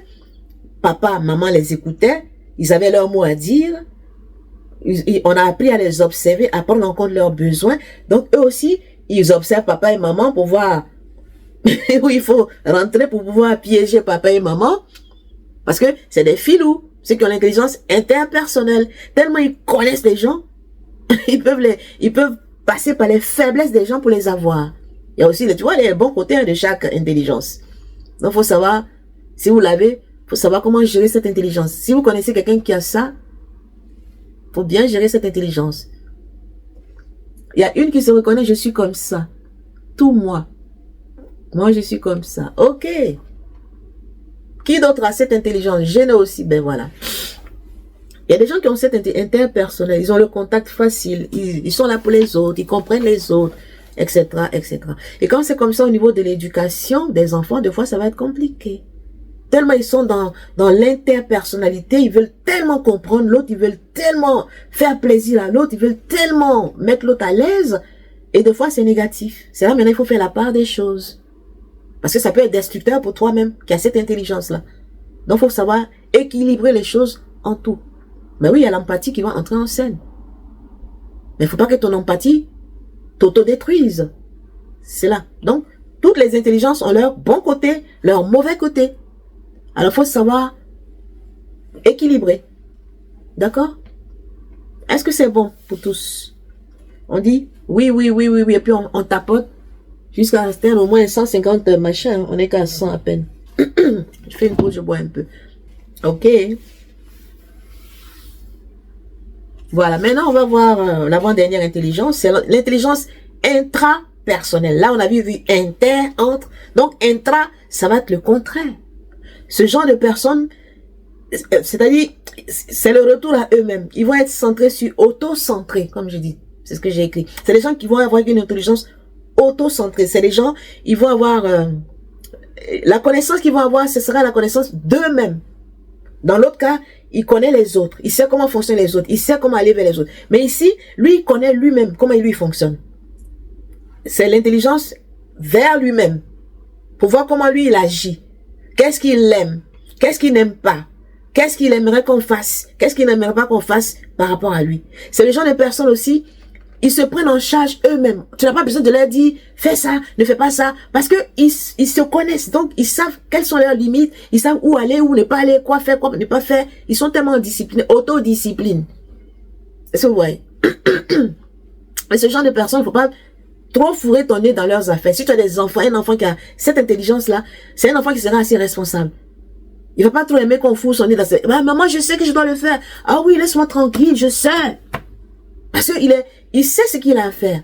papa, maman les écoutaient, ils avaient leur mot à dire, on a appris à les observer, à prendre en compte leurs besoins. Donc, eux aussi, ils observent papa et maman pour voir où il faut rentrer pour pouvoir piéger papa et maman. Parce que c'est des filous, ceux qui ont l'intelligence interpersonnelle. Tellement ils connaissent les gens, ils peuvent passer par les faiblesses des gens pour les avoir. Il y a aussi, tu vois, les bons côtés de chaque intelligence. Donc, il faut savoir, si vous l'avez, il faut savoir comment gérer cette intelligence. Si vous connaissez quelqu'un qui a ça, il faut bien gérer cette intelligence. Il y a une qui se reconnaît, je suis comme ça. Tout moi. Moi, je suis comme ça. Ok. Qui d'autre a cette intelligence? Je n'ai aussi. Ben voilà. Il y a des gens qui ont cette interpersonnelle. Ils ont le contact facile. Ils sont là pour les autres. Ils comprennent les autres, etc., etc. Et quand c'est comme ça au niveau de l'éducation des enfants, des fois, ça va être compliqué. Tellement ils sont dans l'interpersonnalité, ils veulent tellement comprendre l'autre, ils veulent tellement faire plaisir à l'autre, ils veulent tellement mettre l'autre à l'aise. Et des fois, c'est négatif. C'est là maintenant, il faut faire la part des choses. Parce que ça peut être destructeur pour toi-même, qui a cette intelligence-là. Donc, il faut savoir équilibrer les choses en tout. Mais oui, il y a l'empathie qui va entrer en scène. Mais il ne faut pas que ton empathie t'autodétruise. C'est là. Donc, toutes les intelligences ont leur bon côté, leur mauvais côté. Alors, il faut savoir équilibrer. D'accord? Est-ce que c'est bon pour tous? On dit oui, oui, oui, oui, oui, et puis on tapote jusqu'à rester au moins 150 machins. On n'est qu'à 100 à peine. Je fais une pause, je bois un peu. Ok. Voilà, maintenant on va voir l'avant-dernière intelligence, c'est l'intelligence intrapersonnelle. Là, on a vu inter, entre. Donc, intra, ça va être le contraire. Ce genre de personnes, c'est-à-dire, c'est le retour à eux-mêmes. Ils vont être centrés sur auto-centrés, comme je dis. C'est ce que j'ai écrit. C'est des gens qui vont avoir une intelligence auto-centrée. C'est des gens, ils vont avoir... la connaissance qu'ils vont avoir, ce sera la connaissance d'eux-mêmes. Dans l'autre cas, il connaît les autres. Il sait comment fonctionnent les autres. Il sait comment aller vers les autres. Mais ici, lui, il connaît lui-même comment lui fonctionne. C'est l'intelligence vers lui-même. Pour voir comment lui, il agit. Qu'est-ce qu'il aime? Qu'est-ce qu'il n'aime pas? Qu'est-ce qu'il aimerait qu'on fasse? Qu'est-ce qu'il n'aimerait pas qu'on fasse par rapport à lui? C'est le genre de personnes aussi, ils se prennent en charge eux-mêmes. Tu n'as pas besoin de leur dire, fais ça, ne fais pas ça. Parce que ils se connaissent. Donc, ils savent quelles sont leurs limites. Ils savent où aller, où ne pas aller, quoi faire, quoi ne pas faire. Ils sont tellement disciplinés, autodiscipline. Est-ce que vous voyez? Mais ce genre de personnes, il ne faut pas trop fourrer ton nez dans leurs affaires. Si tu as des enfants, un enfant qui a cette intelligence-là, c'est un enfant qui sera assez responsable. Il va pas trop aimer qu'on fourre son nez dans ses... Ah, maman, je sais que je dois le faire. Ah oui, laisse-moi tranquille, je sais. Parce il sait ce qu'il a à faire.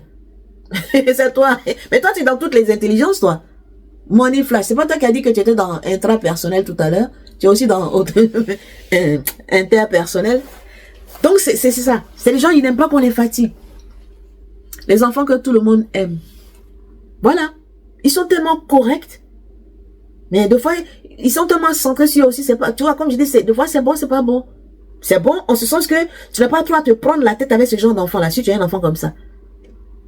C'est toi. Mais toi, tu es dans toutes les intelligences, toi. Money Flash. C'est pas toi qui as dit que tu étais dans intrapersonnel tout à l'heure. Tu es aussi dans interpersonnel. Donc, c'est ça. C'est les gens, ils n'aiment pas qu'on les fatigue. Les enfants que tout le monde aime. Voilà. Ils sont tellement corrects. Mais des fois, ils sont tellement centrés sur aussi, c'est pas, tu vois, comme je dis, des fois c'est bon, c'est pas bon. C'est bon en ce sens que tu n'as pas trop à te prendre la tête avec ce genre d'enfant-là, si tu as un enfant comme ça.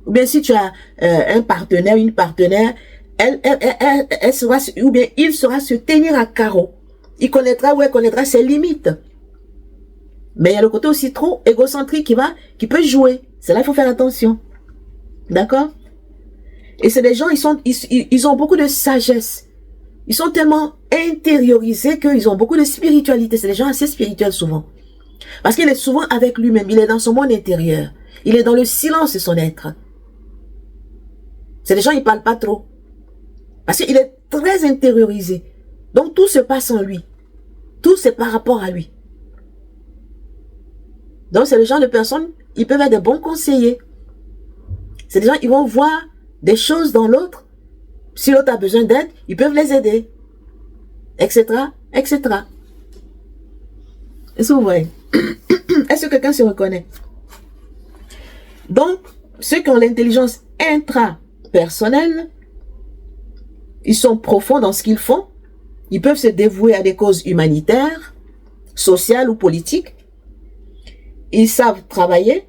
Ou bien si tu as un partenaire, une partenaire, elle sera, ou bien il saura se tenir à carreau. Il connaîtra ou elle connaîtra ses limites. Mais il y a le côté aussi trop égocentrique qui peut jouer. C'est là qu'il faut faire attention. D'accord? Et c'est des gens, ils ont beaucoup de sagesse. Ils sont tellement intériorisés qu'ils ont beaucoup de spiritualité. C'est des gens assez spirituels souvent. Parce qu'il est souvent avec lui-même. Il est dans son monde intérieur. Il est dans le silence de son être. C'est des gens, ils ne parlent pas trop. Parce qu'il est très intériorisé. Donc tout se passe en lui. Tout c'est par rapport à lui. Donc c'est le genre de personnes, ils peuvent être des bons conseillers. C'est des gens, ils vont voir des choses dans l'autre. Si l'autre a besoin d'aide, ils peuvent les aider. Etc. Etc. Est-ce que vous voyez? Est-ce que quelqu'un se reconnaît? Donc, ceux qui ont l'intelligence intrapersonnelle, ils sont profonds dans ce qu'ils font. Ils peuvent se dévouer à des causes humanitaires, sociales ou politiques. Ils savent travailler.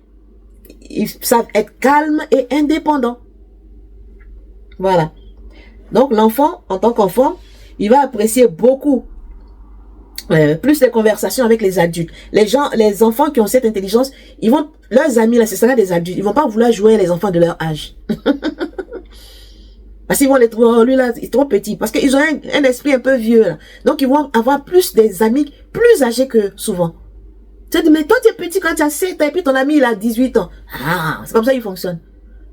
Ils savent être calmes et indépendants. Voilà. Donc, l'enfant, en tant qu'enfant, il va apprécier beaucoup plus les conversations avec les adultes. Les enfants qui ont cette intelligence, leurs amis, là, ce sera des adultes. Ils vont pas vouloir jouer les enfants de leur âge. Parce qu'ils vont les trouver, oh, lui là, il est trop petit. Parce qu'ils ont un esprit un peu vieux, là. Donc, ils vont avoir plus des amis plus âgés que souvent. Tu te dis, mais toi, tu es petit quand tu as 7 ans, et puis ton ami, il a 18 ans. Ah, c'est comme ça qu'ils fonctionnent.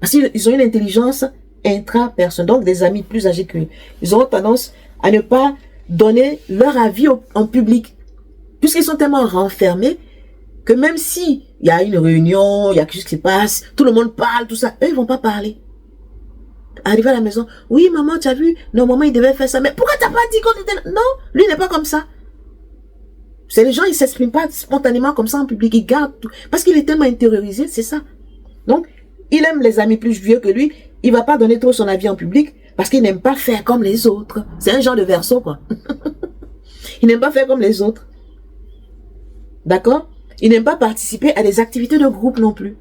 Parce qu'ils ont une intelligence intrapersonnelle, donc des amis plus âgés qu'eux. Ils auront tendance à ne pas donner leur avis en public. Puisqu'ils sont tellement renfermés que même si il y a une réunion, il y a quelque chose qui se passe, tout le monde parle, tout ça, eux, ils vont pas parler. Arrivé à la maison, oui, maman, tu as vu, normalement, il devait faire ça. Mais pourquoi t'as pas dit qu'on était là? Non, lui n'est pas comme ça. C'est les gens, ils s'expriment pas spontanément comme ça en public, ils gardent tout. Parce qu'il est tellement intériorisé, c'est ça. Donc, il aime les amis plus vieux que lui, il va pas donner trop son avis en public, parce qu'il n'aime pas faire comme les autres. C'est un genre de Verseau, quoi. Il n'aime pas faire comme les autres. D'accord? Il n'aime pas participer à des activités de groupe non plus.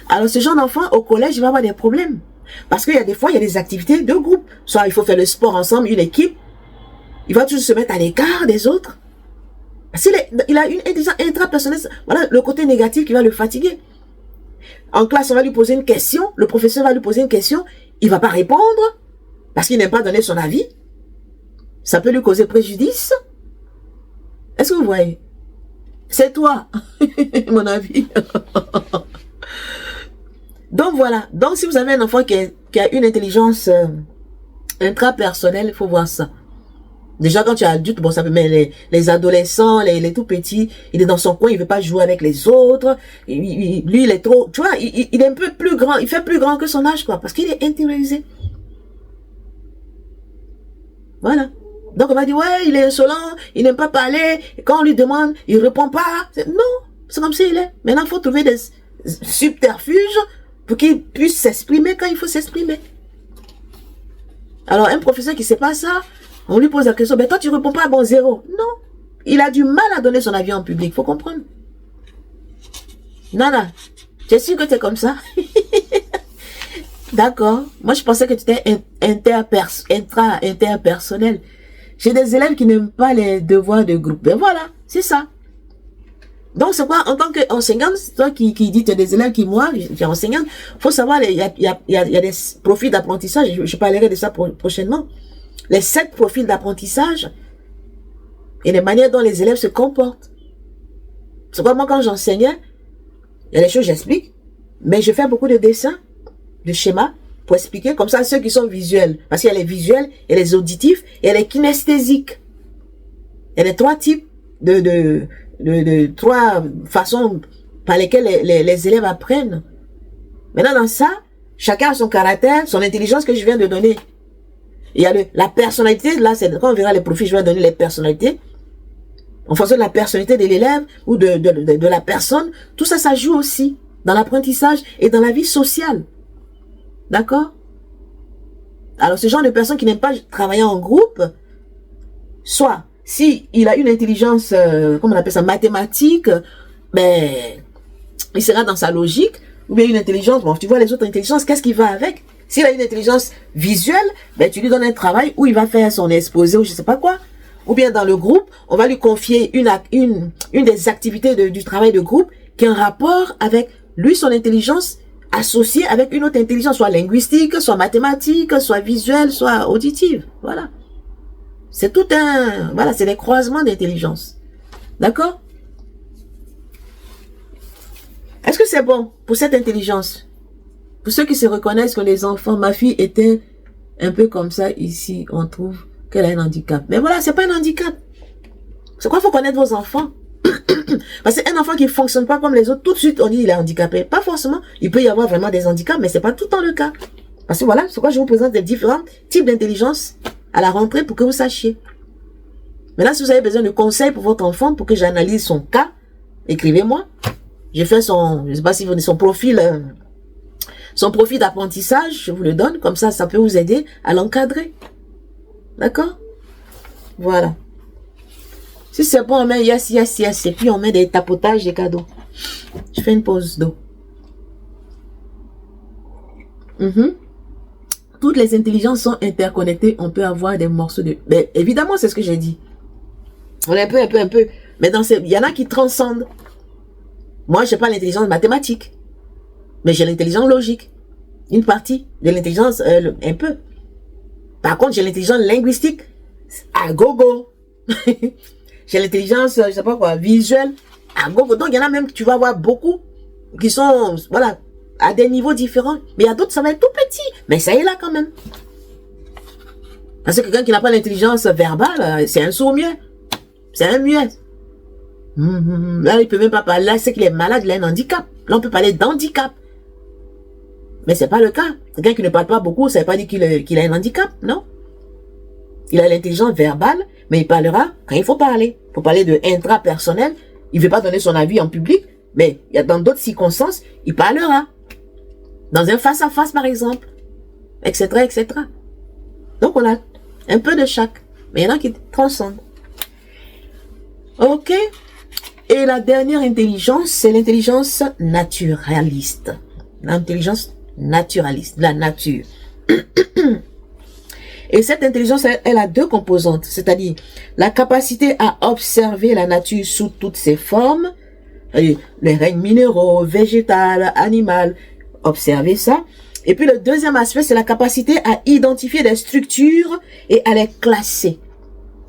Alors, ce genre d'enfant, au collège, il va avoir des problèmes. Parce qu'il y a des fois, il y a des activités de groupe. Soit il faut faire le sport ensemble, une équipe. Il va toujours se mettre à l'écart des autres. Parce qu'il a une intelligence intrapersonnelle. Voilà le côté négatif qui va le fatiguer. En classe, on va lui poser une question. Le professeur va lui poser une question. Il ne va pas répondre. Parce qu'il n'aime pas donner son avis. Ça peut lui causer préjudice. Est-ce que vous voyez? C'est toi, mon avis. Donc voilà. Donc si vous avez un enfant qui a une intelligence intrapersonnelle, il faut voir ça. Déjà quand tu es adulte, bon ça peut, mais les adolescents, les tout petits, il est dans son coin, il veut pas jouer avec les autres. Lui, il est trop, tu vois, il est un peu plus grand, il fait plus grand que son âge, quoi, parce qu'il est intériorisé. Voilà. Donc on va dire, ouais, il est insolent, il n'aime pas parler, et quand on lui demande, il répond pas. Non, c'est comme ça il est. Maintenant, il faut trouver des subterfuges pour qu'il puisse s'exprimer quand il faut s'exprimer. Alors, un professeur qui ne sait pas ça, on lui pose la question, ben toi tu réponds pas, bon, zéro. Non, il a du mal à donner son avis en public, faut comprendre. Nana, tu es sûr que tu es comme ça? D'accord. Moi, je pensais que tu étais interpersonnel. J'ai des élèves qui n'aiment pas les devoirs de groupe. Ben voilà, c'est ça. Donc, c'est quoi, en tant qu'enseignante, c'est toi qui dis, tu as des élèves qui, moi, j'ai enseignante, faut savoir, il y a des profils d'apprentissage, je parlerai de ça prochainement. Les 7 profils d'apprentissage et les manières dont les élèves se comportent. C'est quoi, moi, quand j'enseignais, il y a des choses que j'explique, mais je fais beaucoup de dessins, de schémas, pour expliquer, comme ça, ceux qui sont visuels. Parce qu'il y a les visuels, il y a les auditifs, et il y a les kinesthésiques. Il y a les 3 types de 3 façons par lesquelles les élèves apprennent. Maintenant, dans ça, chacun a son caractère, son intelligence que je viens de donner. Il y a la personnalité, là, c'est quand on verra les profils, je vais donner les personnalités. En fonction de la personnalité de l'élève ou de la personne, tout ça, ça joue aussi dans l'apprentissage et dans la vie sociale. D'accord? Alors, ce genre de personne qui n'aime pas travailler en groupe, soit, si il a une intelligence, comment on appelle ça, mathématique, ben, il sera dans sa logique, ou bien une intelligence, bon, tu vois les autres intelligences, qu'est-ce qui va avec? S'il a une intelligence visuelle, ben, tu lui donnes un travail où il va faire son exposé ou je sais pas quoi. Ou bien dans le groupe, on va lui confier une des activités du travail de groupe qui a un rapport avec lui, son intelligence, associée avec une autre intelligence, soit linguistique, soit mathématique, soit visuelle, soit auditive. Voilà. C'est tout un... Voilà, c'est des croisements d'intelligence. D'accord? Est-ce que c'est bon pour cette intelligence? Pour ceux qui se reconnaissent que les enfants, ma fille était un peu comme ça ici, on trouve qu'elle a un handicap. Mais voilà, c'est pas un handicap. C'est quoi, il faut connaître vos enfants. Parce qu'un enfant qui ne fonctionne pas comme les autres, tout de suite on dit il est handicapé. Pas forcément. Il peut y avoir vraiment des handicaps, mais c'est pas tout le temps le cas. Parce que voilà, c'est quoi je vous présente des différents types d'intelligence à la rentrée pour que vous sachiez. Maintenant, si vous avez besoin de conseils pour votre enfant, pour que j'analyse son cas, écrivez-moi. J'ai fait son, je sais pas si vous son profil d'apprentissage, je vous le donne. Comme ça, ça peut vous aider à l'encadrer. D'accord? Voilà. Si c'est bon, on met yes, yes, yes. Et puis on met des tapotages, des cadeaux. Je fais une pause d'eau. Toutes les intelligences sont interconnectées. On peut avoir des morceaux de... Mais évidemment, c'est ce que j'ai dit. On est un peu. Mais il y en a qui transcendent. Moi, je n'ai pas l'intelligence mathématique. Mais j'ai l'intelligence logique. Une partie de l'intelligence, un peu. Par contre, j'ai l'intelligence linguistique. À gogo. J'ai l'intelligence, je sais pas quoi, visuelle. À gogo. Donc, il y en a même que tu vas voir beaucoup qui sont, voilà, à des niveaux différents. Mais il y a d'autres, ça va être tout petit. Mais ça est là quand même. Parce que quelqu'un qui n'a pas l'intelligence verbale, c'est un sourd-muet. C'est un muet. Là, il peut même pas parler. Là, c'est qu'il est malade, il a un handicap. Là, on peut parler d'handicap. Mais c'est pas le cas. Quelqu'un qui ne parle pas beaucoup, ça veut pas dire qu'il a un handicap, non? Il a l'intelligence verbale, mais il parlera quand il faut parler. Il faut parler de intrapersonnel. Il ne veut pas donner son avis en public, mais il y a dans d'autres circonstances, il parlera. Dans un face-à-face, par exemple, etc., etc. Donc, on a un peu de chaque. Mais il y en a qui transcendent. OK? Et la dernière intelligence, c'est l'intelligence naturaliste. L'intelligence naturaliste, la nature. Et cette intelligence, elle a deux composantes, c'est-à-dire la capacité à observer la nature sous toutes ses formes, les règnes minéraux, végétales, animales, observer ça. Et puis le deuxième aspect, c'est la capacité à identifier des structures et à les classer.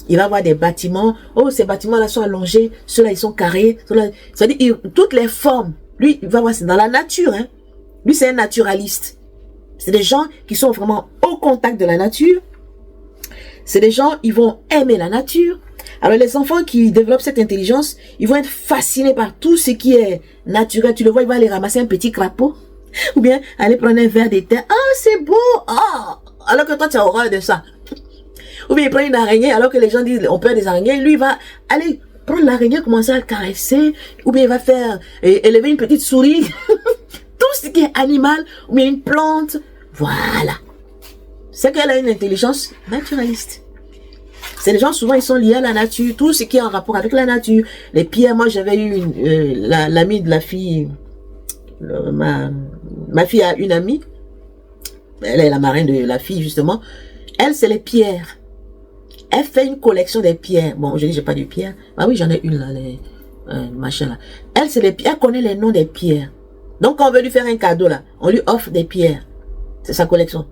Il va voir des bâtiments, oh ces bâtiments-là sont allongés, ceux-là ils sont carrés, c'est-à-dire toutes les formes. Lui, il va voir, c'est dans la nature, hein. Lui, c'est un naturaliste. C'est des gens qui sont vraiment au contact de la nature. C'est des gens, ils vont aimer la nature. Alors, les enfants qui développent cette intelligence, ils vont être fascinés par tout ce qui est naturel. Tu le vois, il va aller ramasser un petit crapaud. Ou bien, aller prendre un verre de thé. Ah, c'est beau! Ah! Alors que toi, tu as horreur de ça. Ou bien, il prend une araignée, alors que les gens disent, on peur des araignées. Lui, il va aller prendre l'araignée, commencer à le caresser. Ou bien, il va faire, élever une petite souris. Tout ce qui est animal, ou bien une plante. Voilà. C'est qu'elle a une intelligence naturaliste. C'est les gens, souvent, ils sont liés à la nature. Tout ce qui est en rapport avec la nature. Les pierres, moi, j'avais eu l'amie de la fille. Ma fille a une amie. Elle est la marraine de la fille, justement. Elle, c'est les pierres. Elle fait une collection des pierres. Bon, je dis, j'ai pas de pierres. Ah oui, j'en ai une, là, les machins, là. Elle, c'est les pierres. Elle connaît les noms des pierres. Donc, quand on veut lui faire un cadeau, là, on lui offre des pierres. C'est sa collection.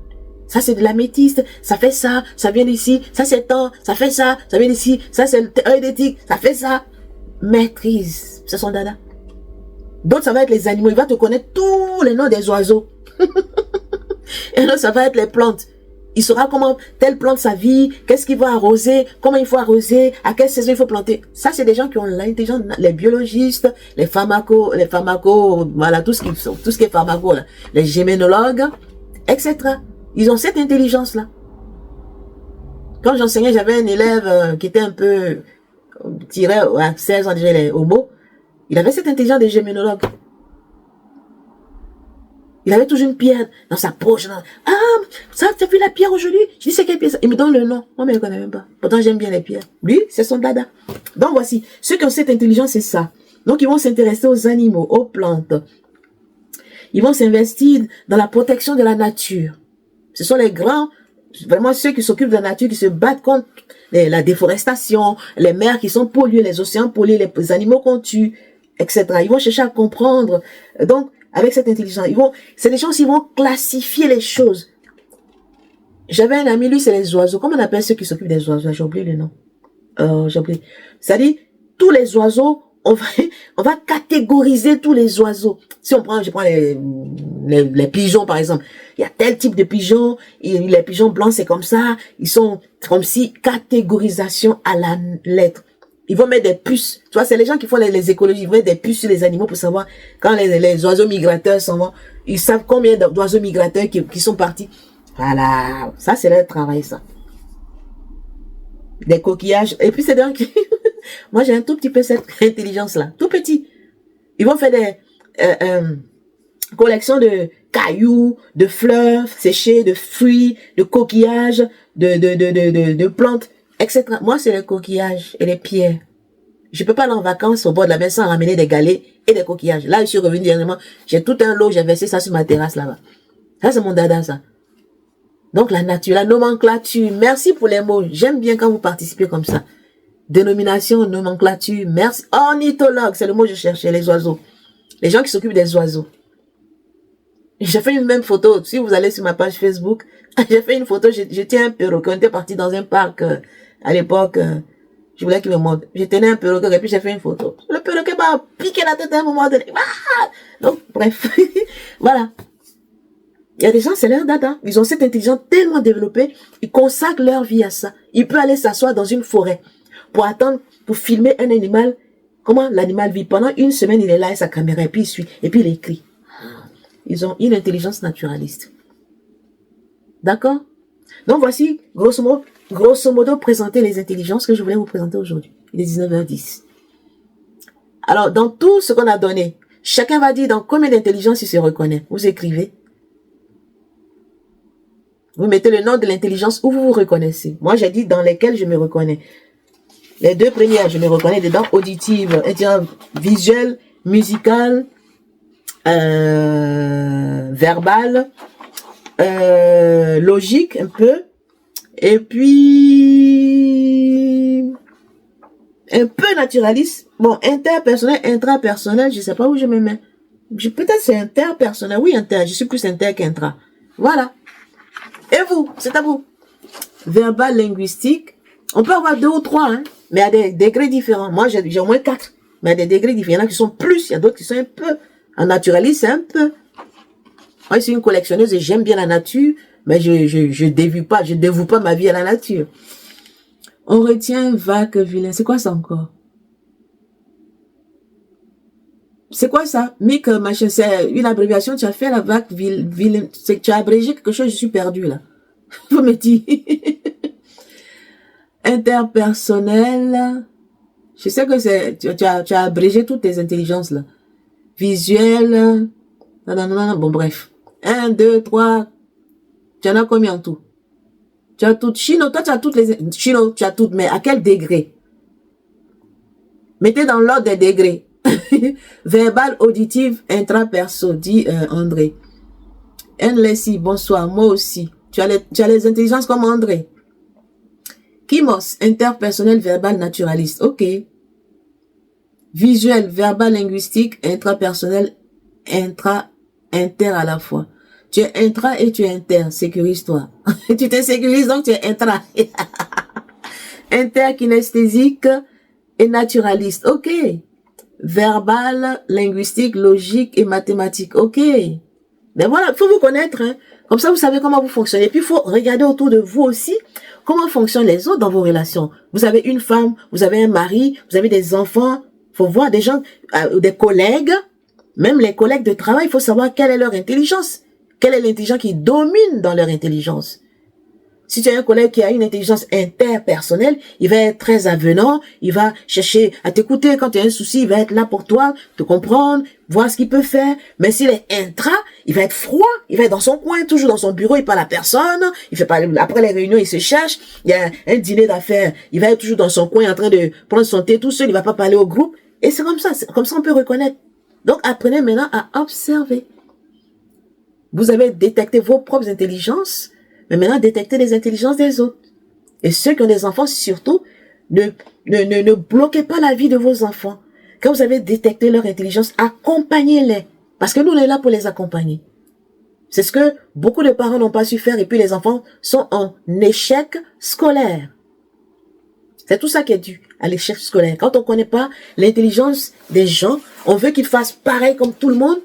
Ça, c'est de l'améthyste. Ça fait ça. Ça vient d'ici. Ça, c'est tant. Ça fait ça. Ça vient d'ici. Ça, c'est l'œil des tigres. Ça fait ça. Maîtrise. C'est son dada. D'autres, ça va être les animaux. Il va te connaître tous les noms des oiseaux. Et là, ça va être les plantes. Il saura comment telle plante sa vie, qu'est-ce qu'il va arroser, comment il faut arroser, à quelle saison il faut planter. Ça, c'est des gens qui ont l'intelligence, les biologistes, les pharmacos, voilà, tout ce qui est pharmaco, là, les géménologues, etc. Ils ont cette intelligence-là. Quand j'enseignais, j'avais un élève qui était un peu tiré à 16 ans déjà, les homos. Il avait cette intelligence des géménologues. Il avait toujours une pierre dans sa poche. Ah, ça, tu as vu la pierre aujourd'hui? Je dis, c'est quelle pierre ça? Il me donne le nom. Moi, mais je ne connais même pas. Pourtant, j'aime bien les pierres. Lui, c'est son dada. Donc, voici. Ceux qui ont cette intelligence, c'est ça. Donc, ils vont s'intéresser aux animaux, aux plantes. Ils vont s'investir dans la protection de la nature. Ce sont les grands, vraiment ceux qui s'occupent de la nature, qui se battent contre la déforestation, les mers qui sont polluées, les océans pollués, les animaux qu'on tue, etc. Ils vont chercher à comprendre. Donc, avec cette intelligence, c'est des gens qui vont classifier les choses. J'avais un ami, lui, c'est les oiseaux. Comment on appelle ceux qui s'occupent des oiseaux? J'ai oublié le nom. J'ai oublié. C'est-à-dire, tous les oiseaux, on va catégoriser tous les oiseaux. Si je prends les pigeons, par exemple. Il y a tel type de pigeons, les pigeons blancs, c'est comme ça. Ils sont comme si catégorisation à la lettre. Ils vont mettre des puces. Tu vois, c'est les gens qui font les écologies. Ils vont mettre des puces sur les animaux pour savoir quand les oiseaux migrateurs s'en vont. Ils savent combien d'oiseaux migrateurs qui sont partis. Voilà. Ça, c'est leur travail, ça. Des coquillages. Et puis, c'est donc moi, j'ai un tout petit peu cette intelligence-là. Tout petit. Ils vont faire des collections de cailloux, de fleurs séchées, de fruits, de coquillages, de plantes, etc. Moi, c'est les coquillages et les pierres. Je peux pas aller en vacances au bord de la mer sans ramener des galets et des coquillages. Là, je suis revenu dernièrement. J'ai tout un lot, j'ai versé ça sur ma terrasse là-bas. Ça, c'est mon dada, ça. Donc, la nature, la nomenclature. Merci pour les mots. J'aime bien quand vous participez comme ça. Dénomination, nomenclature, merci. Ornithologue, c'est le mot que je cherchais, les oiseaux. Les gens qui s'occupent des oiseaux. J'ai fait une même photo. Si vous allez sur ma page Facebook, j'ai fait une photo, je tiens un perroquet. On était parti dans un parc à l'époque. Je voulais qu'il me montre. Je tenais un perroquet et puis j'ai fait une photo. Le perroquet m'a piqué la tête à un moment donné. Ah! Donc, bref. Voilà. Il y a des gens, c'est leur dada. Ils ont cette intelligence tellement développée. Ils consacrent leur vie à ça. Il peut aller s'asseoir dans une forêt pour attendre, pour filmer un animal. Comment l'animal vit. Pendant une semaine, il est là avec sa caméra et puis il suit. Et puis il écrit. ils ont une intelligence naturaliste. D'accord? Donc voici, grosso modo, présenter les intelligences que je voulais vous présenter aujourd'hui. Il est 19h10. Alors, dans tout ce qu'on a donné, chacun va dire dans combien d'intelligence il se reconnaît. Vous écrivez. Vous mettez le nom de l'intelligence où vous vous reconnaissez. Moi, j'ai dit dans lesquelles je me reconnais. Les deux premières, je me reconnais dedans. Auditive, visuelle, musicale, verbale, logique un peu. Et puis, un peu naturaliste. Bon, interpersonnel, intrapersonnel, je sais pas où je me mets. Peut-être c'est interpersonnel. Oui, inter. Je suis plus inter qu'intra. Voilà. Et vous, c'est à vous. Verbal, linguistique. On peut avoir 2 ou 3, hein, mais à des degrés différents. Moi, j'ai au moins 4. Mais à des degrés différents. Il y en a qui sont plus, il y a d'autres qui sont un peu. En naturaliste, c'est un peu. Moi, je suis une collectionneuse et j'aime bien la nature, mais je dévoue pas ma vie à la nature. On retient vague, vilain. C'est quoi ça encore? C'est quoi ça? Mick, machin, c'est une abréviation, tu as fait la vague, vilain. Tu as abrégé quelque chose, je suis perdu là. Vous me dites. Interpersonnel. Je sais que c'est, tu as abrégé toutes tes intelligences là. Visuel. Non. Bon, bref. 1, 2, 3. Tu en as combien en tout? Tu as toutes. Chino, toi, tu as toutes les. Chino, tu as toutes, mais à quel degré? Mettez dans l'ordre des degrés. Verbal, auditive, intraperso, dit André. Leslie, bonsoir, moi aussi. Tu as les intelligences comme André. Kimos, interpersonnel, verbal, naturaliste. Ok. Visuel, verbal, linguistique, intrapersonnel, inter à la fois. Tu es intra et tu es inter. Sécurise-toi. Tu te sécurises donc tu es intra. Interkinesthésique et naturaliste. Ok. Verbal, linguistique, logique et mathématique. Ok. Mais voilà, il faut vous connaître. Hein. Comme ça, vous savez comment vous fonctionnez. Et puis, il faut regarder autour de vous aussi comment fonctionnent les autres dans vos relations. Vous avez une femme, vous avez un mari, vous avez des enfants. Il faut voir des gens, des collègues. Même les collègues de travail, il faut savoir quelle est leur intelligence. Quelle est l'intelligence qui domine dans leur intelligence. Si tu as un collègue qui a une intelligence interpersonnelle, il va être très avenant, il va chercher à t'écouter quand tu as un souci, il va être là pour toi, te comprendre, voir ce qu'il peut faire. Mais s'il est intra, il va être froid, il va être dans son coin, toujours dans son bureau, il parle à personne, il fait pas, après les réunions, il se cherche, il y a un dîner d'affaires, il va être toujours dans son coin en train de prendre son thé tout seul, il va pas parler au groupe. Et c'est comme ça on peut reconnaître. Donc apprenez maintenant à observer. Vous avez détecté vos propres intelligences, mais maintenant, détectez les intelligences des autres. Et ceux qui ont des enfants, surtout, ne bloquez pas la vie de vos enfants. Quand vous avez détecté leur intelligence, accompagnez-les. Parce que nous, on est là pour les accompagner. C'est ce que beaucoup de parents n'ont pas su faire et puis les enfants sont en échec scolaire. C'est tout ça qui est dû à l'échec scolaire. Quand on ne connaît pas l'intelligence des gens, on veut qu'ils fassent pareil comme tout le monde.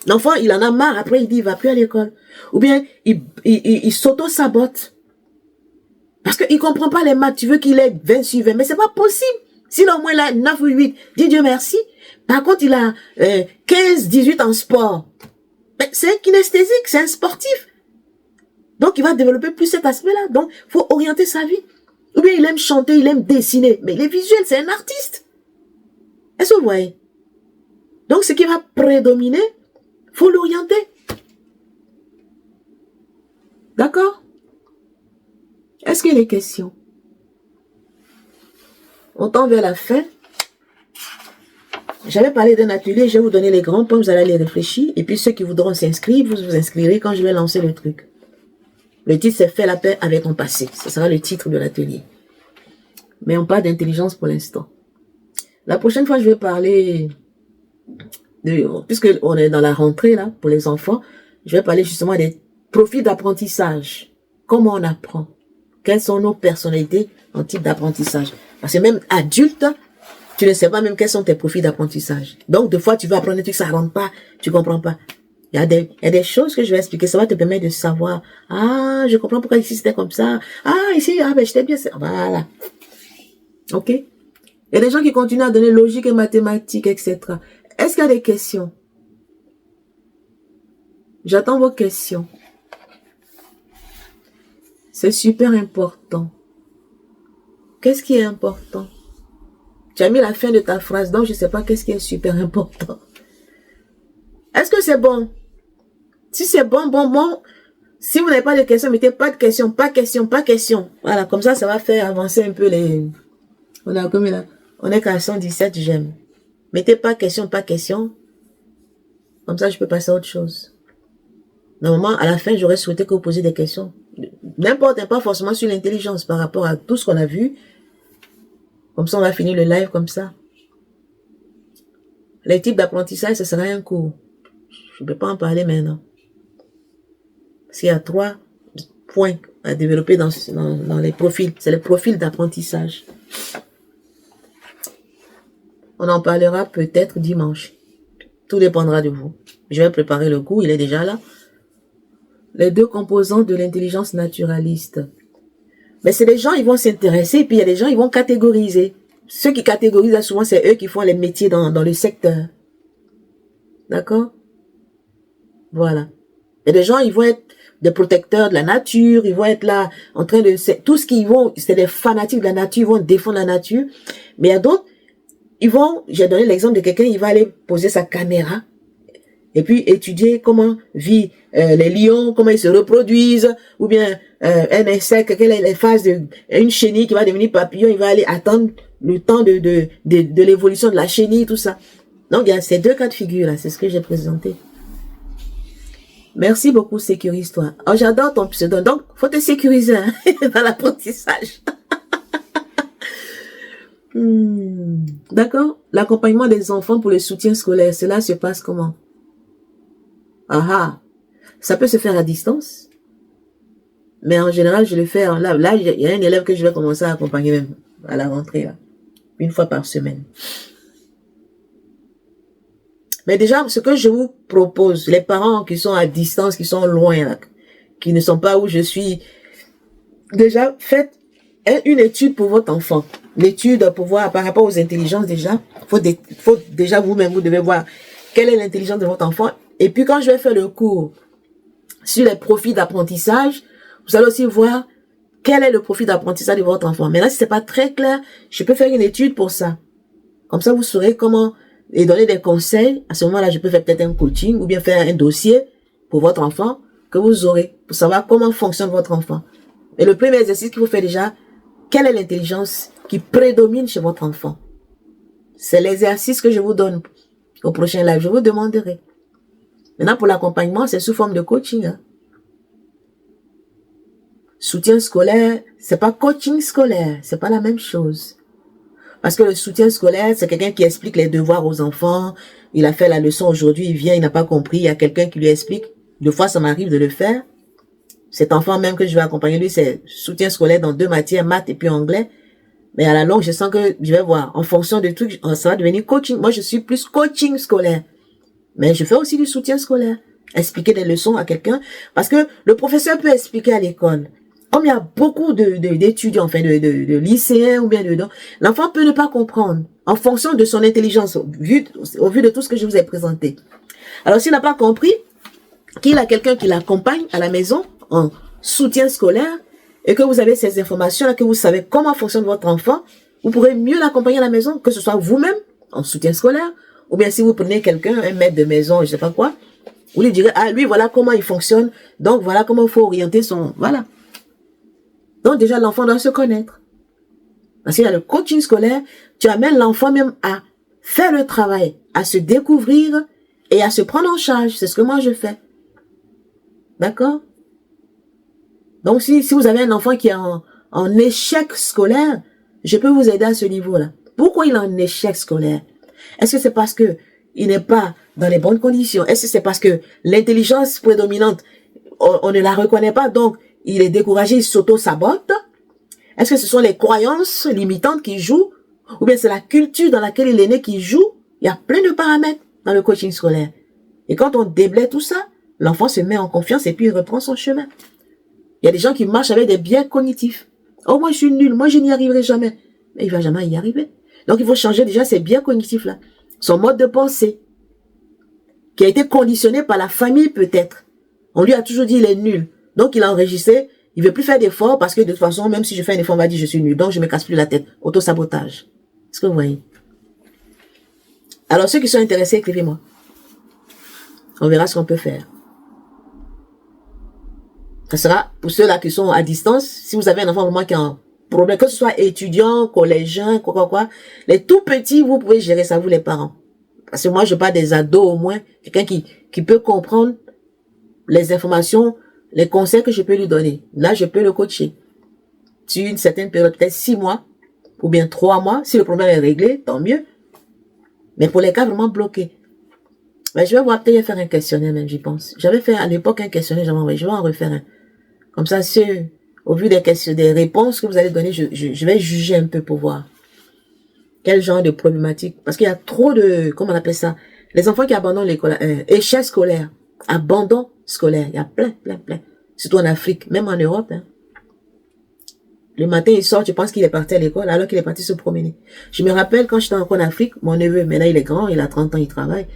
L'enfant, il en a marre. Après, il dit, il va plus à l'école. Ou bien, il s'auto-sabote. Parce qu'il comprend pas les maths. Tu veux qu'il ait 20 sur 20. Mais c'est pas possible. S'il a au moins là 9 ou 8, dis Dieu merci. Par contre, il a 15, 18 en sport. C'est un kinesthésique, c'est un sportif. Donc, il va développer plus cet aspect-là. Donc, il faut orienter sa vie. Ou bien, il aime chanter, il aime dessiner. Mais les visuels, c'est un artiste. Est-ce que vous voyez? Donc, ce qui va prédominer, faut l'orienter. D'accord? Est-ce qu'il y a des questions? On tend vers la fin. J'avais parlé d'un atelier, je vais vous donner les grands points, vous allez les réfléchir. Et puis ceux qui voudront s'inscrire, vous vous inscrirez quand je vais lancer le truc. Le titre, c'est « Faire la paix avec ton passé ». Ce sera le titre de l'atelier. Mais on parle d'intelligence pour l'instant. La prochaine fois, je vais parler puisque on est dans la rentrée là pour les enfants, je vais parler justement des profils d'apprentissage. Comment on apprend? Quelles sont nos personnalités en type d'apprentissage? Parce que même adulte, tu ne sais pas même quels sont tes profils d'apprentissage. Donc, des fois, tu veux apprendre des trucs, ça rentre pas, tu comprends pas. Il y a des choses que je vais expliquer, ça va te permettre de savoir. Ah, je comprends pourquoi ici c'était comme ça. Ah, ici, ah, ben, j'étais bien. Voilà. Ok? Il y a des gens qui continuent à donner logique et mathématiques, etc. Est-ce qu'il y a des questions? J'attends vos questions. C'est super important. Qu'est-ce qui est important? Tu as mis la fin de ta phrase, donc je ne sais pas qu'est-ce qui est super important. Est-ce que c'est bon? Si c'est bon, bon. Si vous n'avez pas de questions, mettez pas de questions, pas question, pas question. Voilà, comme ça va faire avancer un peu les... On a combien là? On est qu'à 117 j'aime. Mettez pas question, pas question. Comme ça, je peux passer à autre chose. Normalement, à la fin, j'aurais souhaité que vous posiez des questions. N'importe, pas forcément sur l'intelligence par rapport à tout ce qu'on a vu. Comme ça, on va finir le live comme ça. Les types d'apprentissage, ce sera un cours. Je ne peux pas en parler maintenant. Parce qu'il y a 3 points à développer dans les profils. C'est le profil d'apprentissage. On en parlera peut-être dimanche. Tout dépendra de vous. Je vais préparer le cours, il est déjà là. Les 2 composantes de l'intelligence naturaliste. Mais c'est des gens, ils vont s'intéresser, et puis il y a des gens, ils vont catégoriser. Ceux qui catégorisent, souvent, c'est eux qui font les métiers dans le secteur. D'accord? Voilà. Et des gens, ils vont être des protecteurs de la nature, ils vont être là, en train de... Tout ce qu'ils vont, c'est des fanatiques de la nature, ils vont défendre la nature. Mais il y a d'autres, ils vont... J'ai donné l'exemple de quelqu'un, il va aller poser sa caméra, et puis étudier comment vivent les lions, comment ils se reproduisent, ou bien un insecte, quelle est les phases une chenille qui va devenir papillon, il va aller attendre le temps de l'évolution de la chenille, tout ça. Donc, il y a ces 2 cas de figure là, c'est ce que j'ai présenté. Merci beaucoup, Sécurise-toi. Oh, j'adore ton pseudo. Donc, faut te sécuriser hein, dans l'apprentissage. D'accord? L'accompagnement des enfants pour le soutien scolaire, cela se passe comment? Ça peut se faire à distance. Mais en général, je le fais. Là, il y a un élève que je vais commencer à accompagner même à la rentrée, là, 1 fois par semaine. Mais déjà, ce que je vous propose, les parents qui sont à distance, qui sont loin, là, qui ne sont pas où je suis, déjà, faites une étude pour votre enfant. L'étude pour voir par rapport aux intelligences déjà. Faut déjà vous-même, vous devez voir quelle est l'intelligence de votre enfant. Et puis quand je vais faire le cours sur les profils d'apprentissage, vous allez aussi voir quel est le profil d'apprentissage de votre enfant. Maintenant, si c'est pas très clair, je peux faire une étude pour ça. Comme ça, vous saurez comment et donner des conseils. À ce moment-là, je peux faire peut-être un coaching ou bien faire un dossier pour votre enfant que vous aurez pour savoir comment fonctionne votre enfant. Et le premier exercice qu'il faut faire déjà, quelle est l'intelligence qui prédomine chez votre enfant? C'est l'exercice que je vous donne au prochain live. Je vous demanderai. Maintenant, pour l'accompagnement, c'est sous forme de coaching. Hein. Soutien scolaire, c'est pas coaching scolaire. C'est pas la même chose. Parce que le soutien scolaire, c'est quelqu'un qui explique les devoirs aux enfants. Il a fait la leçon aujourd'hui, il vient, il n'a pas compris. Il y a quelqu'un qui lui explique. 2 fois, ça m'arrive de le faire. Cet enfant même que je vais accompagner, lui, c'est soutien scolaire dans 2 matières, maths et puis anglais. Mais à la longue, je sens que je vais voir. En fonction de tout, ça va devenir coaching. Moi, je suis plus coaching scolaire. Mais je fais aussi du soutien scolaire. Expliquer des leçons à quelqu'un. Parce que le professeur peut expliquer à l'école. Comme il y a beaucoup d'étudiants, enfin de lycéens ou bien dedans, l'enfant peut ne pas comprendre. En fonction de son intelligence, au vu de tout ce que je vous ai présenté. Alors, s'il n'a pas compris, qu'il a quelqu'un qui l'accompagne à la maison, en soutien scolaire, et que vous avez ces informations-là, que vous savez comment fonctionne votre enfant, vous pourrez mieux l'accompagner à la maison, que ce soit vous-même, en soutien scolaire, ou bien si vous prenez quelqu'un, un maître de maison, je sais pas quoi, vous lui direz, ah, lui, voilà comment il fonctionne, donc voilà comment il faut orienter son... Voilà. Donc déjà, l'enfant doit se connaître. Parce qu'il y a le coaching scolaire, tu amènes l'enfant même à faire le travail, à se découvrir et à se prendre en charge. C'est ce que moi je fais. D'accord? Donc, si vous avez un enfant qui est en échec scolaire, je peux vous aider à ce niveau-là. Pourquoi il est en échec scolaire? Est-ce que c'est parce que il n'est pas dans les bonnes conditions? Est-ce que c'est parce que l'intelligence prédominante, on ne la reconnaît pas, donc il est découragé, il s'auto-sabote? Est-ce que ce sont les croyances limitantes qui jouent? Ou bien c'est la culture dans laquelle il est né qui joue? Il y a plein de paramètres dans le coaching scolaire. Et quand on déblaye tout ça, l'enfant se met en confiance et puis il reprend son chemin. Il y a des gens qui marchent avec des biais cognitifs. Oh, moi je suis nul, moi je n'y arriverai jamais. Mais il va jamais y arriver. Donc il faut changer déjà ces biais cognitifs-là. Son mode de pensée, qui a été conditionné par la famille peut-être. On lui a toujours dit il est nul. Donc il a enregistré, il veut plus faire d'efforts parce que de toute façon, même si je fais un effort, on va dire je suis nul. Donc je me casse plus la tête. Auto-sabotage. Est-ce que vous voyez? Alors ceux qui sont intéressés, écrivez-moi. On verra ce qu'on peut faire. Ça sera pour ceux-là qui sont à distance. Si vous avez un enfant vraiment qui a un problème, que ce soit étudiant, collégien, quoi. Les tout petits, vous pouvez gérer ça, vous les parents. Parce que moi, je parle des ados au moins. Quelqu'un qui peut comprendre les informations, les conseils que je peux lui donner. Là, je peux le coacher. Sur une certaine période, peut-être 6 mois, ou bien 3 mois. Si le problème est réglé, tant mieux. Mais pour les cas vraiment bloqués, ben, je vais voir, peut-être faire un questionnaire même, j'y pense. J'avais fait à l'époque un questionnaire, je vais en refaire un. Comme ça, au vu des questions, des réponses que vous allez donner, je vais juger un peu pour voir quel genre de problématique. Parce qu'il y a trop de, comment on appelle ça, les enfants qui abandonnent l'école, échec scolaire, abandon scolaire, il y a plein. Surtout en Afrique, même en Europe. Hein. Le matin, il sort, je pense qu'il est parti à l'école, alors qu'il est parti se promener. Je me rappelle quand j'étais encore en Afrique, mon neveu, maintenant il est grand, il a 30 ans, il travaille.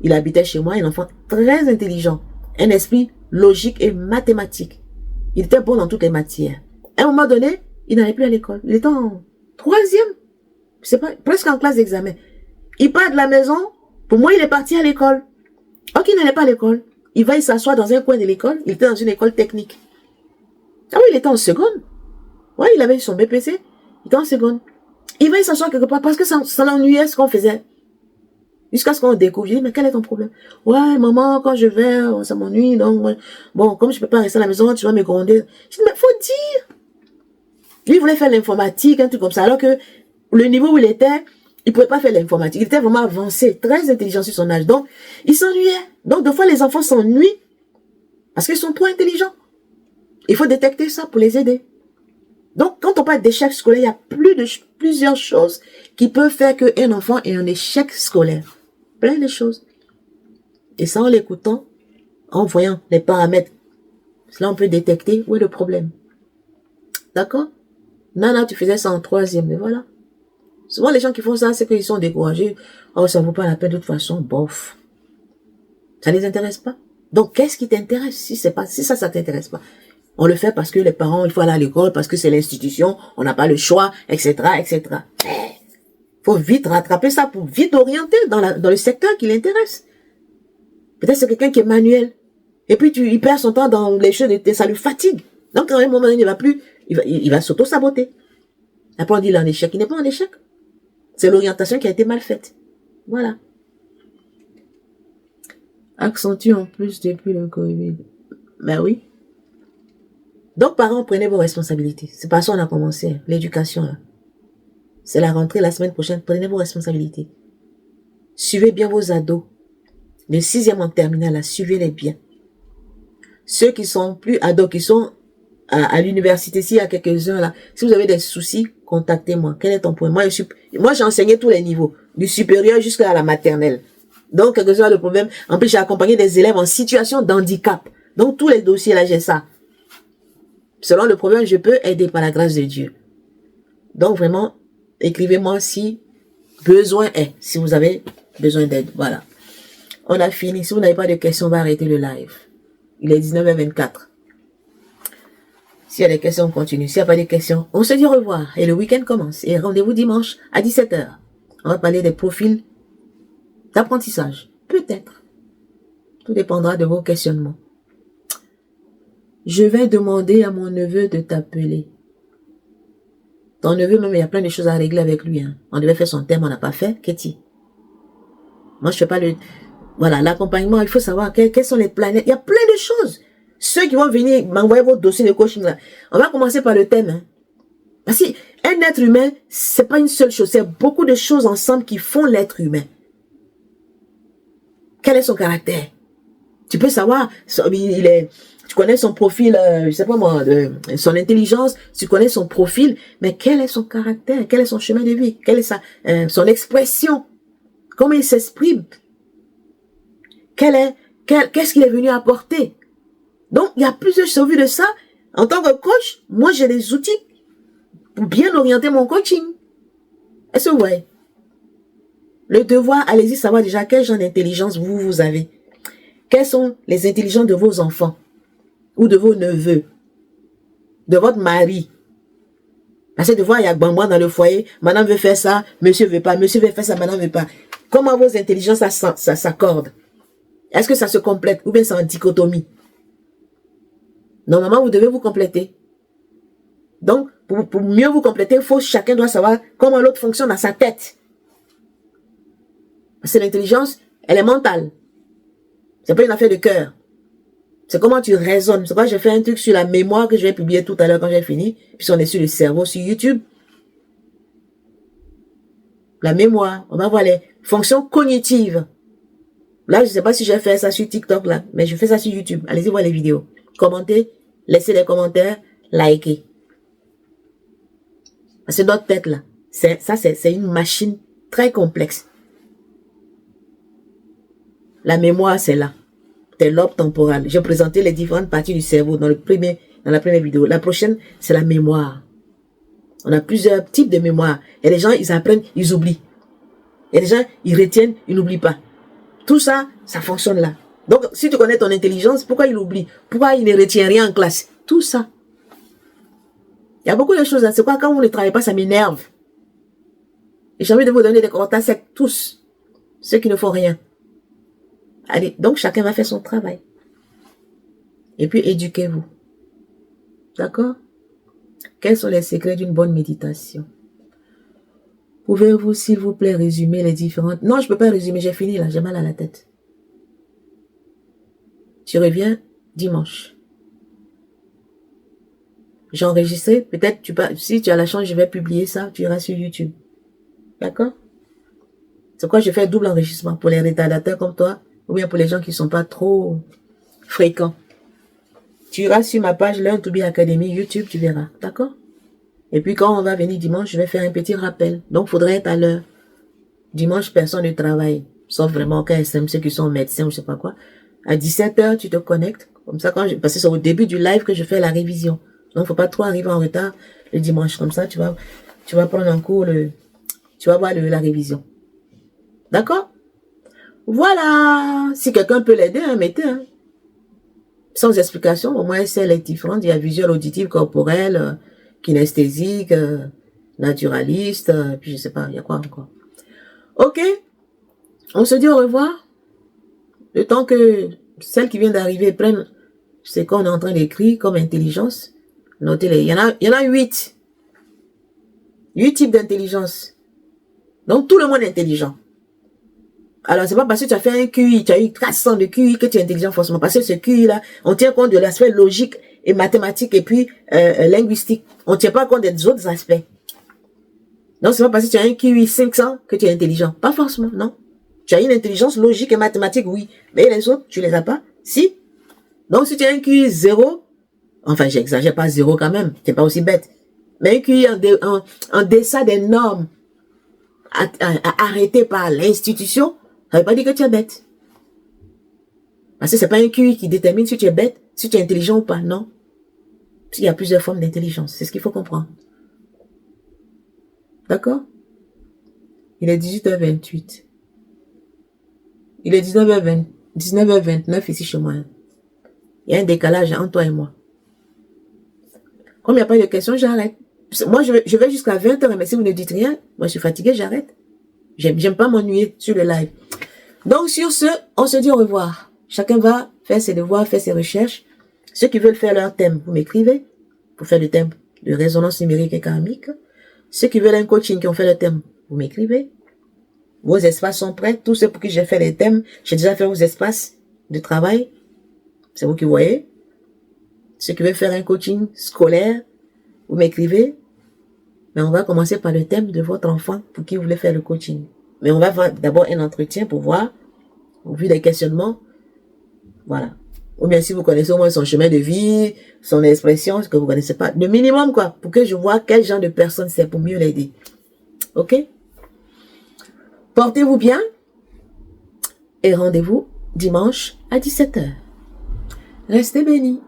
Il habitait chez moi, un enfant très intelligent, un esprit logique et mathématique. Il était bon dans toutes les matières. À un moment donné, il n'allait plus à l'école. Il était en 3e, c'est pas, presque en classe d'examen. Il part de la maison, pour moi il est parti à l'école. Ok, il n'allait pas à l'école. Il va s'asseoir dans un coin de l'école, il était dans une école technique. Ah oui, il était en seconde. Ouais, il avait son BPC, il était en seconde. Il va s'asseoir quelque part parce que ça l'ennuyait ce qu'on faisait. Jusqu'à ce qu'on découvre, je dis, mais quel est ton problème? Ouais, maman, quand je vais, ça m'ennuie, donc, bon, comme je peux pas rester à la maison, tu vas me gronder. Je dis, mais faut dire. Lui, il voulait faire l'informatique, un truc comme ça, alors que le niveau où il était, il pouvait pas faire l'informatique. Il était vraiment avancé, très intelligent sur son âge. Donc, il s'ennuyait. Donc, des fois, les enfants s'ennuient parce qu'ils sont trop intelligents. Il faut détecter ça pour les aider. Donc, quand on parle d'échec scolaire, il y a plusieurs choses qui peuvent faire qu'un enfant ait un échec scolaire. Plein de choses. Et ça, en l'écoutant, en voyant les paramètres, là, on peut détecter où est le problème. D'accord? Nana, tu faisais ça en 3e, mais voilà. Souvent, les gens qui font ça, c'est qu'ils sont découragés. Oh, ça ne vaut pas la peine de toute façon, bof. Ça ne les intéresse pas. Donc, qu'est-ce qui t'intéresse si ça t'intéresse pas? On le fait parce que les parents, il faut aller à l'école, parce que c'est l'institution, on n'a pas le choix, etc., etc. Faut vite rattraper ça pour vite orienter dans le secteur qui l'intéresse. Peut-être c'est quelqu'un qui est manuel. Et puis il perd son temps dans les choses, ça lui fatigue. Donc, à un moment donné, il va plus, il va s'auto-saboter. Après, on dit, il est en échec. Il n'est pas en échec. C'est l'orientation qui a été mal faite. Voilà. Accentue en plus depuis le Covid. Ben oui. Donc, parents, prenez vos responsabilités. C'est par ça qu'on a commencé, l'éducation, là. C'est la rentrée la semaine prochaine. Prenez vos responsabilités. Suivez bien vos ados. De 6e en terminale, là, suivez-les bien. Ceux qui sont plus ados, qui sont à l'université, s'il y a quelques-uns là, si vous avez des soucis, contactez-moi. Quel est ton point? Moi, j'ai enseigné tous les niveaux, du supérieur jusqu'à la maternelle. Donc, quel que soit le problème, en plus, j'ai accompagné des élèves en situation d'handicap. Donc, tous les dossiers là, j'ai ça. Selon le problème, je peux aider par la grâce de Dieu. Donc, vraiment, écrivez-moi si besoin est, si vous avez besoin d'aide. Voilà. On a fini. Si vous n'avez pas de questions, on va arrêter le live. Il est 19h24. S'il y a des questions, on continue. S'il n'y a pas de questions, on se dit au revoir. Et le week-end commence. Et rendez-vous dimanche à 17h. On va parler des profils d'apprentissage. Peut-être. Tout dépendra de vos questionnements. Je vais demander à mon neveu de t'appeler. Ton neveu, même, il y a plein de choses à régler avec lui. Hein. On devait faire son thème, on n'a pas fait. Ketty. Moi, je fais pas le... Voilà, l'accompagnement, il faut savoir quelles sont les planètes. Il y a plein de choses. Ceux qui vont venir m'envoyer votre dossier de coaching là, on va commencer par le thème. Hein. Parce qu'un être humain, c'est pas une seule chose, c'est beaucoup de choses ensemble qui font l'être humain. Quel est son caractère? Tu peux savoir, tu connais son profil, je sais pas moi, son intelligence, tu connais son profil, mais quel est son caractère? Quel est son chemin de vie? Quelle est son expression? Comment il s'exprime? Qu'est-ce qu'il est venu apporter? Donc, il y a plusieurs choses. Au vu de ça, en tant que coach, moi, j'ai des outils pour bien orienter mon coaching. Est-ce que vous voyez? Le devoir, allez-y savoir déjà quel genre d'intelligence vous avez. Quelles sont les intelligences de vos enfants? ou de vos neveux, de votre mari. Parce que de voir, il y a Bambouin dans le foyer, madame veut faire ça, monsieur veut pas, monsieur veut faire ça, madame veut pas. Comment vos intelligences ça s'accorde? Est-ce que ça se complète ou bien c'est en dichotomie? Normalement, vous devez vous compléter. Donc, pour mieux vous compléter, chacun doit savoir comment l'autre fonctionne dans sa tête. Parce que l'intelligence, elle est mentale. C'est pas une affaire de cœur. C'est comment tu raisonnes. C'est pourquoi j'ai fait un truc sur la mémoire que je vais publier tout à l'heure quand j'ai fini. Puis on est sur le cerveau, sur YouTube. La mémoire. On va voir les fonctions cognitives. Là, je sais pas si j'ai fait ça sur TikTok, là. Mais je fais ça sur YouTube. Allez-y voir les vidéos. Commentez, laissez des commentaires, likez. Parce que notre tête, là, c'est une machine très complexe. La mémoire, c'est là. C'est lobe temporal. J'ai présenté les différentes parties du cerveau dans la première vidéo. La prochaine, c'est la mémoire. On a plusieurs types de mémoire. Et les gens, ils apprennent, ils oublient. Et les gens, ils retiennent, ils n'oublient pas. Tout ça, ça fonctionne là. Donc, si tu connais ton intelligence, pourquoi il oublie? Pourquoi il ne retient rien en classe? Tout ça. Il y a beaucoup de choses. C'est quoi, quand vous ne travaillez pas, ça m'énerve. Et j'ai envie de vous donner des commentaires secs, tous. Ceux qui ne font rien. Allez, donc chacun va faire son travail. Et puis éduquez-vous. D'accord? Quels sont les secrets d'une bonne méditation? Pouvez-vous, s'il vous plaît, résumer les différentes... Non, je peux pas résumer, j'ai fini là, j'ai mal à la tête. Tu reviens dimanche. J'ai enregistré, peut-être, si tu as la chance, je vais publier ça, tu iras sur YouTube. D'accord? C'est quoi, je fais double enregistrement pour les retardateurs comme toi, ou bien pour les gens qui ne sont pas trop fréquents. Tu iras sur ma page Learn to Be Academy YouTube, tu verras. D'accord? Et puis quand on va venir dimanche, je vais faire un petit rappel. Donc, il faudrait être à l'heure. Dimanche, personne ne travaille. Sauf vraiment KSM, ceux qui sont médecins ou je sais pas quoi. À 17h, tu te connectes. Comme ça, parce que c'est au début du live que je fais la révision. Donc, faut pas trop arriver en retard le dimanche. Comme ça, tu vas prendre en cours tu vas voir la révision. D'accord? Voilà. Si quelqu'un peut l'aider, mettez, sans explication, au moins, c'est les différentes. Il y a visuel, auditif, corporel, kinesthésique, naturaliste, puis je sais pas, il y a quoi encore. Ok? On se dit au revoir. Le temps que celle qui vient d'arriver prenne ce qu'on est en train d'écrire comme intelligence. Notez-les. Il y en a 8. 8 types d'intelligence. Donc, tout le monde est intelligent. Alors, c'est pas parce que tu as fait un QI, tu as eu 400 de QI que tu es intelligent forcément. Parce que ce QI-là, on tient compte de l'aspect logique et mathématique et puis linguistique. On ne tient pas compte des autres aspects. Donc, c'est pas parce que tu as un QI 500 que tu es intelligent. Pas forcément, non. Tu as une intelligence logique et mathématique, oui. Mais les autres, tu les as pas? Si. Donc, si tu as un QI 0, enfin, j'exagère pas 0 quand même, tu n'es pas aussi bête. Mais un QI en deçà des normes arrêtées par l'institution, ça ne veut pas dire que tu es bête. Parce que c'est pas un QI qui détermine si tu es bête, si tu es intelligent ou pas, non. Parce qu'il y a plusieurs formes d'intelligence, c'est ce qu'il faut comprendre. D'accord? Il est 18h28. Il est 19h29 ici chez moi. Il y a un décalage entre toi et moi. Comme il n'y a pas de questions, j'arrête. Moi, je vais jusqu'à 20h, mais si vous ne dites rien, moi je suis fatiguée, j'arrête. J'aime pas m'ennuyer sur le live. Donc sur ce, on se dit au revoir. Chacun va faire ses devoirs, faire ses recherches. Ceux qui veulent faire leur thème, vous m'écrivez pour faire le thème de résonance numérique et karmique. Ceux qui veulent un coaching qui ont fait le thème, vous m'écrivez. Vos espaces sont prêts. Tous ceux pour qui j'ai fait les thèmes, j'ai déjà fait vos espaces de travail. C'est vous qui voyez. Ceux qui veulent faire un coaching scolaire, vous m'écrivez. Mais on va commencer par le thème de votre enfant pour qui vous voulez faire le coaching. Mais on va faire d'abord un entretien pour voir, au vu des questionnements, voilà. Ou bien si vous connaissez au moins son chemin de vie, son expression, ce que vous connaissez pas. Le minimum, quoi, pour que je vois quel genre de personne c'est pour mieux l'aider. Ok? Portez-vous bien et rendez-vous dimanche à 17h. Restez bénis.